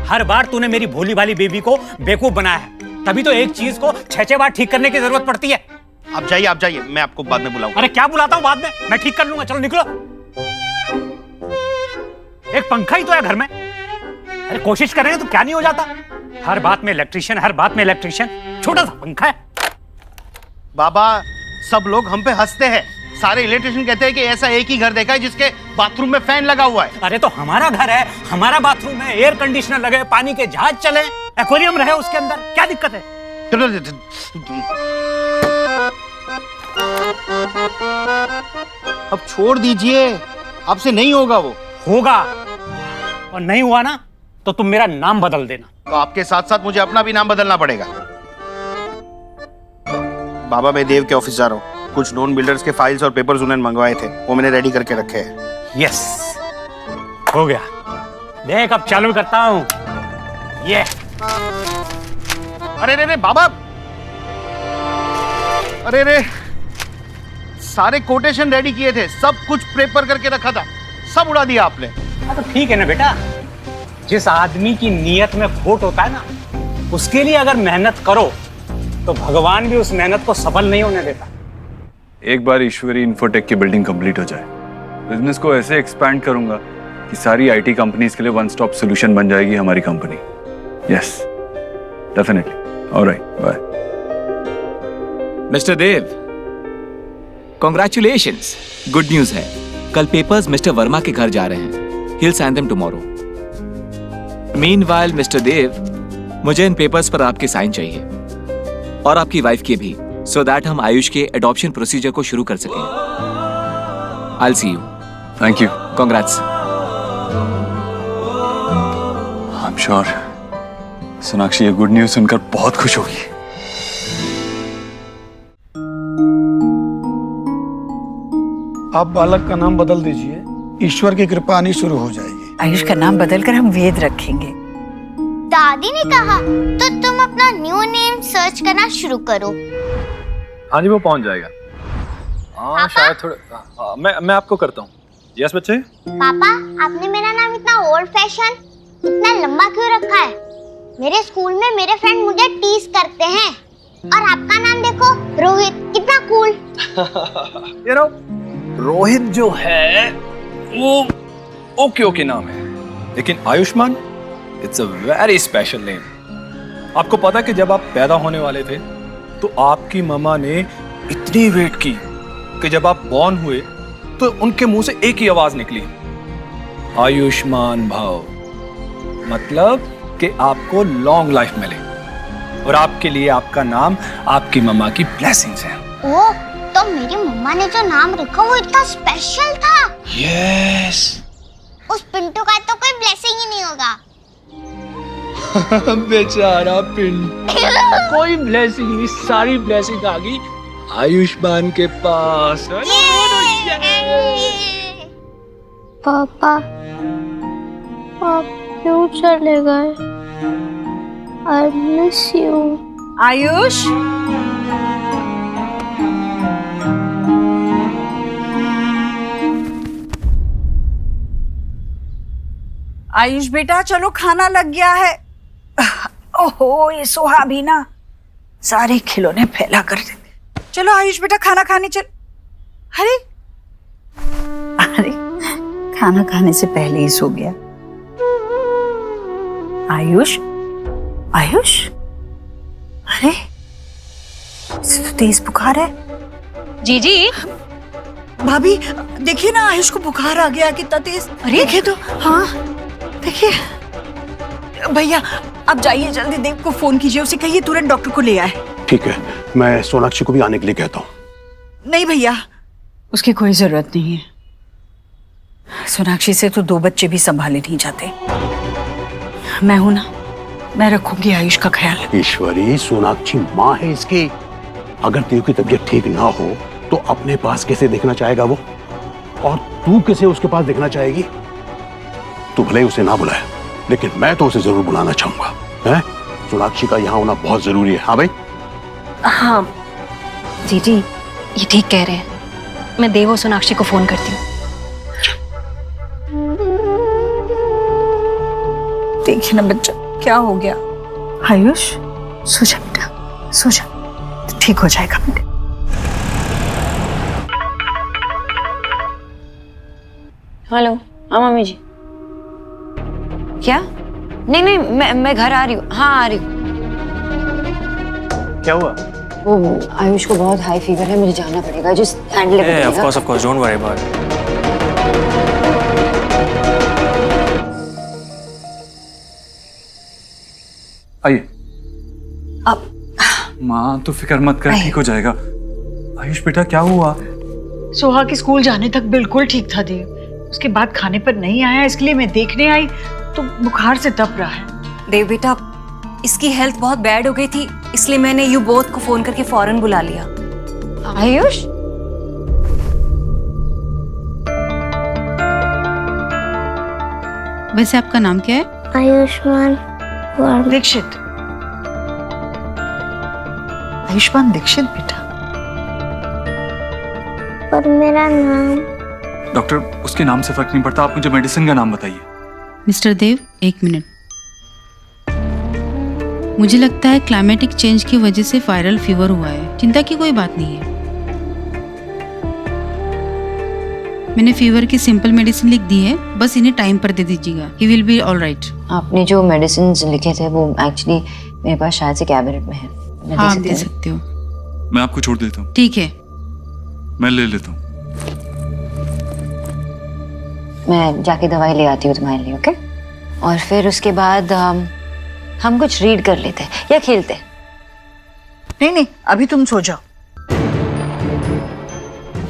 Speaker 8: हर बार तूने मेरी भोली भाली बेबी को बेवकूफ बनाया है, तभी तो एक चीज को 6 बार ठीक करने की जरूरत पड़ती है।
Speaker 19: आप जाइए, मैं आपको बाद में बुलाऊंगा।
Speaker 8: अरे क्या बुलाता हूँ बाद में, मैं ठीक कर लूंगा। चलो निकलो। एक पंखा ही तो है घर में। अरे कोशिश करेंगे तो क्या नहीं हो जाता। हर बात में इलेक्ट्रिशियन, हर बात में इलेक्ट्रिशियन। छोटा सा पंखा है।
Speaker 19: बाबा, सब लोग हम पे हंसते हैं। सारे इलेक्ट्रिशियन कहते हैं कि ऐसा एक ही घर देखा है जिसके बाथरूम में फैन लगा हुआ है।
Speaker 8: अरे तो हमारा घर है, हमारा बाथरूम है, एयर कंडीशनर लगे, पानी के जहाज चले, एक्वेरियम रहे उसके अंदर, क्या दिक्कत है?
Speaker 19: अब छोड़ दीजिए, आपसे नहीं होगा। वो
Speaker 8: होगा, और नहीं हुआ ना तो तुम मेरा नाम बदल देना।
Speaker 19: तो आपके साथ साथ मुझे अपना भी नाम बदलना पड़ेगा। बाबा, मैं देव के ऑफिस जा रहा हूँ। कुछ नॉन बिल्डर्स के फाइल्स और पेपर्स उन्होंने मंगवाए थे, वो मैंने रेडी करके रखे हैं।
Speaker 8: यस, हो गया। देख अब चालू करता हूँ। ये
Speaker 19: अरे बाबा, अरे सारे कोटेशन रेडी किए थे, सब कुछ प्रेपर करके रखा था, सब उड़ा दिया आपने।
Speaker 8: हाँ तो ठीक है ना बेटा, जिस आदमी की नीयत में खोट होता है ना, उसके लिए अगर मेहनत करो तो भगवान भी उस मेहनत को सफल नहीं होने देता।
Speaker 6: एक बार ईश्वरी इंफोटेक की बिल्डिंग कंप्लीट हो जाए, बिजनेस को ऐसे एक्सपैंड करूंगा कि सारी आईटी कंपनीज के लिए वन स्टॉप सॉल्यूशन बन जाएगी हमारी company. Yes, definitely. Alright, bye.
Speaker 16: Mister Dev, congratulations. Good news है, कल पेपर्स मिस्टर वर्मा के घर जा रहे हैं। He'll sign them tomorrow. Meanwhile, mister Dev, मुझे इन पेपर्स पर आपके साइन चाहिए और आपकी वाइफ के भी, so that हम आयुष के एडॉप्शन प्रोसीजर को शुरू कर सकें। I'll see you.
Speaker 6: Thank you.
Speaker 16: Congrats.
Speaker 6: I'm sure Sonakshi ये गुड न्यूज सुनकर बहुत खुश होगी।
Speaker 14: आप बालक का नाम बदल दीजिए, ईश्वर की कृपा आनी शुरू हो जाएगी।
Speaker 2: आयुष का नाम बदलकर हम वेद रखेंगे।
Speaker 5: दादी ने कहा तो तुम अपना न्यू नेम सर्च करना शुरू करो।
Speaker 6: हाँ जी, वो पहुंच जाएगा। हाँ शायद थोड़ा, मैं आपको करता हूँ। यस बच्चे।
Speaker 5: पापा, आपने मेरा नाम इतना ओल्ड फैशन, इतना लंबा क्यों रखा है? मेरे स्कूल में मेरे फ्रेंड मुझे टीज करते हैं। और आपका नाम देखो, रोहित, कितना कूल।
Speaker 6: यू नो, रोहित जो है वो ओके नाम है, लेकिन Ayushman it's a very special name. आपको पता है कि जब आप पैदा होने वाले थे तो आपकी मम्मा ने इतनी वेट की कि जब आप बॉर्न हुए तो उनके मुंह से एक ही आवाज निकली, आयुष्मान भव। मतलब कि आपको लॉन्ग लाइफ मिले, और आपके लिए आपका नाम आपकी मम्मा की ब्लेसिंग्स है।
Speaker 5: ओ, तो मेरी मम्मा ने जो नाम रखा वो इतना स्पेशल था।
Speaker 6: यस।
Speaker 5: उस पिंटू का तो कोई ब्लेसिंग ही नहीं होगा।
Speaker 16: बेचारा पिंटू, कोई ब्लेसिंग नहीं, सारी ब्लेसिंग आ गई आयुष्मान के पास।
Speaker 5: पापा, आप क्यों चले गए? I miss you.
Speaker 2: Ayush, Ayush बेटा, चलो खाना लग गया है। ओहो, ये सोहा भी ना सारे खिलौने फैला कर देते। चलो आयुष बेटा, खाना खाने चल। अरे अरे, खाना खाने से पहले ही सो गया। आयुष, आयुष, अरे इसे तो तेज बुखार है।
Speaker 3: जीजी,
Speaker 2: भाभी देखिए ना, आयुष को बुखार आ गया, कितना तेज। अरे देखिए तो, हाँ देखिए। भैया आप जाइए, जल्दी देव को फोन कीजिए, उसे कहिए तुरंत डॉक्टर को ले आए।
Speaker 14: ठीक है, मैं सोनाक्षी को भी आने के लिए कहता हूँ।
Speaker 2: नहीं भैया, उसकी कोई जरूरत नहीं है। सोनाक्षी से तो 2 बच्चे भी संभाले नहीं जाते। मैं हूं ना, मैं रखूंगी आयुष का ख्याल।
Speaker 14: ईश्वरी, सोनाक्षी माँ है इसकी। अगर तेरी की तबीयत ठीक ना हो तो अपने पास कैसे देखना चाहेगा वो, और तू कैसे उसके पास देखना चाहेगी? तू भले ही उसे ना बुलाए, लेकिन मैं तो उसे जरूर बुलाना चाहूंगा। हैं? सोनाक्षी का यहाँ होना बहुत जरूरी है। हाँ भाई?
Speaker 3: हाँ जीजी, ये ठीक कह रहे हैं। मैं देव और सोनाक्षी को फोन करती हूँ।
Speaker 2: देखिए ना बच्चा, क्या हो गया? आयुष, सो जा बेटा, सो जा, ठीक हो जाएगा बेटा।
Speaker 1: हेलो, हाँ मम्मी जी। क्या? नहीं, मैं घर आ रही हूँ। हाँ आ रही हूँ।
Speaker 10: क्या हुआ?
Speaker 1: वो आयुष को बहुत हाई फीवर है, मुझे जाना पड़ेगा। Just handle it.
Speaker 10: Of course, don't worry about it.
Speaker 6: आइए।
Speaker 2: अब
Speaker 6: माँ तो फिक्र मत कर, ठीक हो जाएगा। आयुष बेटा, क्या हुआ?
Speaker 2: सोहा के स्कूल जाने तक बिल्कुल ठीक था देव, उसके बाद खाने पर नहीं आया, इसके लिए मैं देखने आई तो बुखार से तप रहा है।
Speaker 3: देव बेटा, इसकी हेल्थ बहुत बैड हो गई थी, इसलिए मैंने यू बोथ को फोन करके फौरन बुला लिया।
Speaker 1: आयुष,
Speaker 13: वैसे आपका नाम क्या है?
Speaker 5: आयुष्मान
Speaker 2: दीक्षित। आयुष्मान दीक्षित बेटा।
Speaker 5: पर मेरा नाम।
Speaker 6: डॉक्टर, उसके नाम से फर्क नहीं पड़ता, आप मुझे मेडिसिन का नाम बताइए।
Speaker 13: मिस्टर देव, एक मिनट। मुझे लगता है क्लाइमेटिक चेंज की वजह से वायरल फीवर हुआ है। चिंता की कोई बात नहीं है। मैंने फीवर की सिंपल मेडिसिन लिख दी है, बस इन्हें टाइम पर दे दीजिएगा। He will be all right.
Speaker 4: आपने जो मेडिसिन लिखे थे वो एक्चुअली मेरे पास शायद से कैबिनेट में है। मैं
Speaker 13: हाँ, दे सकते हो।
Speaker 7: मैं आपको छोड़ देता हूँ।
Speaker 13: ठीक है,
Speaker 7: मैं ले लेता हूँ।
Speaker 4: मैं जाके दवाई ले आती हूँ तुम्हारे लिए, ओके? और फिर उसके बाद हम कुछ रीड कर लेते हैं या खेलते हैं।
Speaker 2: नहीं नहीं, अभी तुम सो जाओ।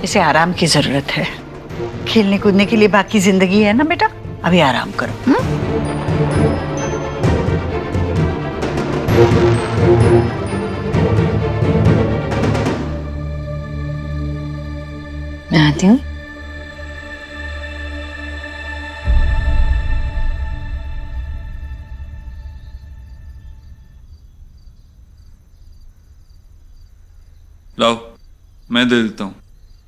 Speaker 2: इसे आराम की जरूरत है। खेलने कूदने के लिए बाकी जिंदगी है ना बेटा, अभी आराम करो।
Speaker 4: मैं आती हूँ।
Speaker 7: लाओ, मैं दे देता हूँ।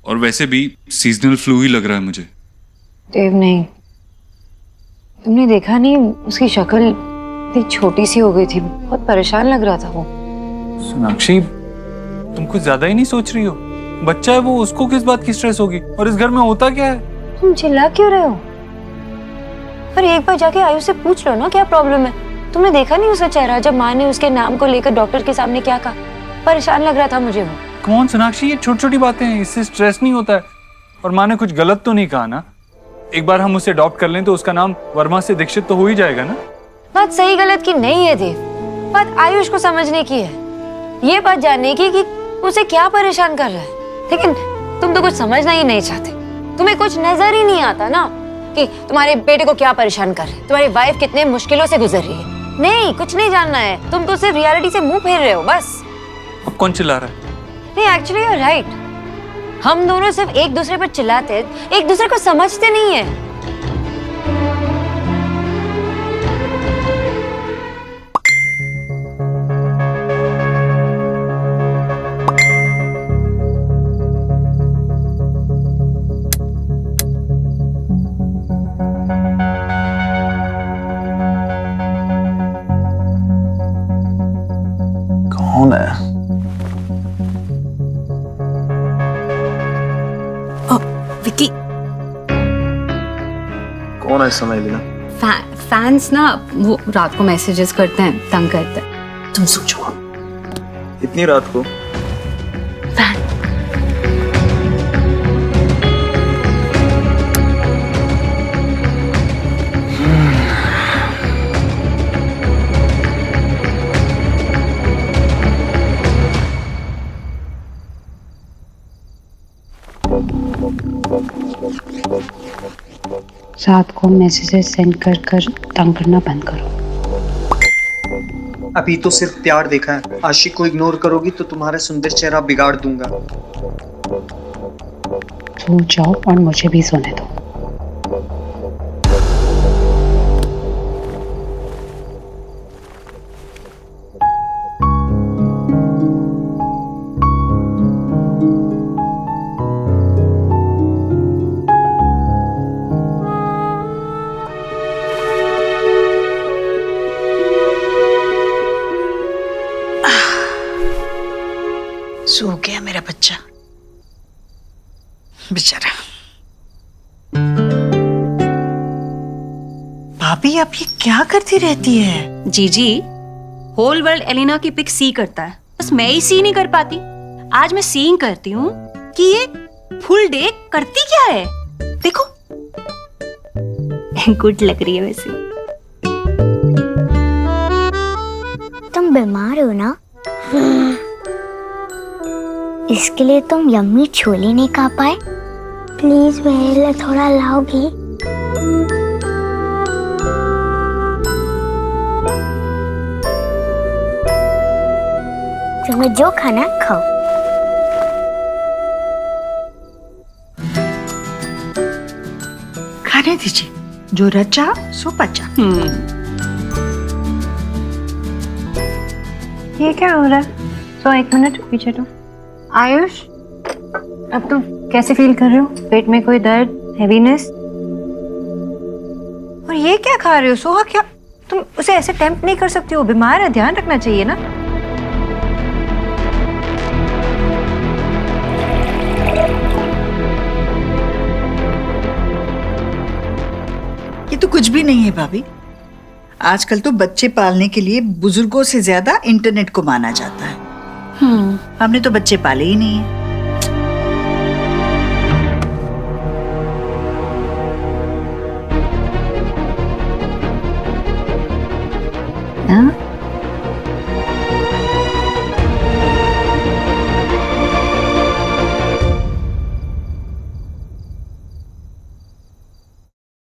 Speaker 7: और वैसे भी सीजनल फ्लू ही लग रहा है मुझे।
Speaker 4: देव नहीं, तुमने देखा नहीं उसकी शक्ल इतनी छोटी सी हो गई थी, बहुत परेशान लग रहा था वो।
Speaker 6: सोनाक्षी, तुम कुछ ज्यादा ही नहीं सोच रही हो? बच्चा है वो, उसको किस बात की स्ट्रेस होगी? और इस घर में होता क्या है?
Speaker 4: तुम चिल्ला क्यों रहे हो? पर एक बार जाके आयुष से पूछ लो ना क्या प्रॉब्लम है। तुमने देखा नहीं उसका चेहरा जब माँ ने उसके नाम को लेकर डॉक्टर के सामने क्या कहा? परेशान लग रहा था मुझे वो।
Speaker 6: कौन सोनाक्षी, ये छोटी छोटी बातें हैं, इससे स्ट्रेस नहीं होता है। और माँ ने कुछ गलत तो नहीं कहा ना? एक बार हम उसे अडॉप्ट कर लें तो उसका नाम वर्मा से दीक्षित तो हो ही जाएगा ना?
Speaker 4: बात सही गलत की नहीं है देव, बात आयुष को समझने की है। ये बात जानने की कि उसे क्या परेशान कर रहा है। लेकिन तुम तो कुछ समझना ही नहीं चाहते। तुम्हें कुछ नजर ही नहीं आता ना कि तुम्हारे बेटे को क्या परेशान कर रहे हैं, तुम्हारी वाइफ कितने मुश्किलों से गुजर रही है। नहीं, कुछ नहीं जानना है। तुम तो सिर्फ रियलिटी से मुंह फेर रहे हो बस।
Speaker 6: अब कौन चिल्ला रहा है?
Speaker 4: नहीं, एक्चुअली यू आर राइट। हम दोनों सिर्फ एक दूसरे पर चिल्लाते, एक दूसरे को समझते नहीं है।
Speaker 16: कौन है?
Speaker 3: विकी,
Speaker 16: कौन है समय लेना?
Speaker 3: फैंस ना वो रात को मैसेजेस करते हैं, तंग करते हैं।
Speaker 16: तुम सोचो इतनी रात को?
Speaker 9: रात को मैसेजेस सेंड कर कर तंग करना बंद करो।
Speaker 10: अभी तो सिर्फ प्यार देखा है, आशिक को इग्नोर करोगी तो तुम्हारा सुंदर चेहरा बिगाड़ दूंगा।
Speaker 9: सो जाओ और मुझे भी सोने दो।
Speaker 2: सो गया मेरा बच्चा बेचारा। भाभी, आप ये क्या करती रहती है?
Speaker 20: जीजी, होल वर्ल्ड एलिना की पिक सी करता है, बस मैं ही सी नहीं कर पाती। आज मैं सीइंग करती हूँ कि ये फुल डे करती क्या है। देखो गुड लग रही है वैसे।
Speaker 5: तुम बीमार हो ना, इसके लिए तुम यम्मी छोले नहीं खा पाए। प्लीज मेरे लिए थोड़ा लाओगी? तुम्हें जो खाना खाओ।
Speaker 2: खाने दीजिए, जो रचा सो पचा।
Speaker 1: ये क्या हो रहा है? तो एक मिनट पीछे तो। आयुष, अब तुम कैसे फील कर रहे हो? पेट में कोई दर्द, हैवीनेस? और ये क्या खा रहे हो सोहा? क्या तुम उसे ऐसे टेम्प्ट नहीं कर सकती हो, बीमार है, ध्यान रखना चाहिए ना।
Speaker 2: ये तो कुछ भी नहीं है भाभी। आजकल तो बच्चे पालने के लिए बुजुर्गों से ज्यादा इंटरनेट को माना जाता है। हमने तो बच्चे पाले ही नहीं है।
Speaker 1: हाँ?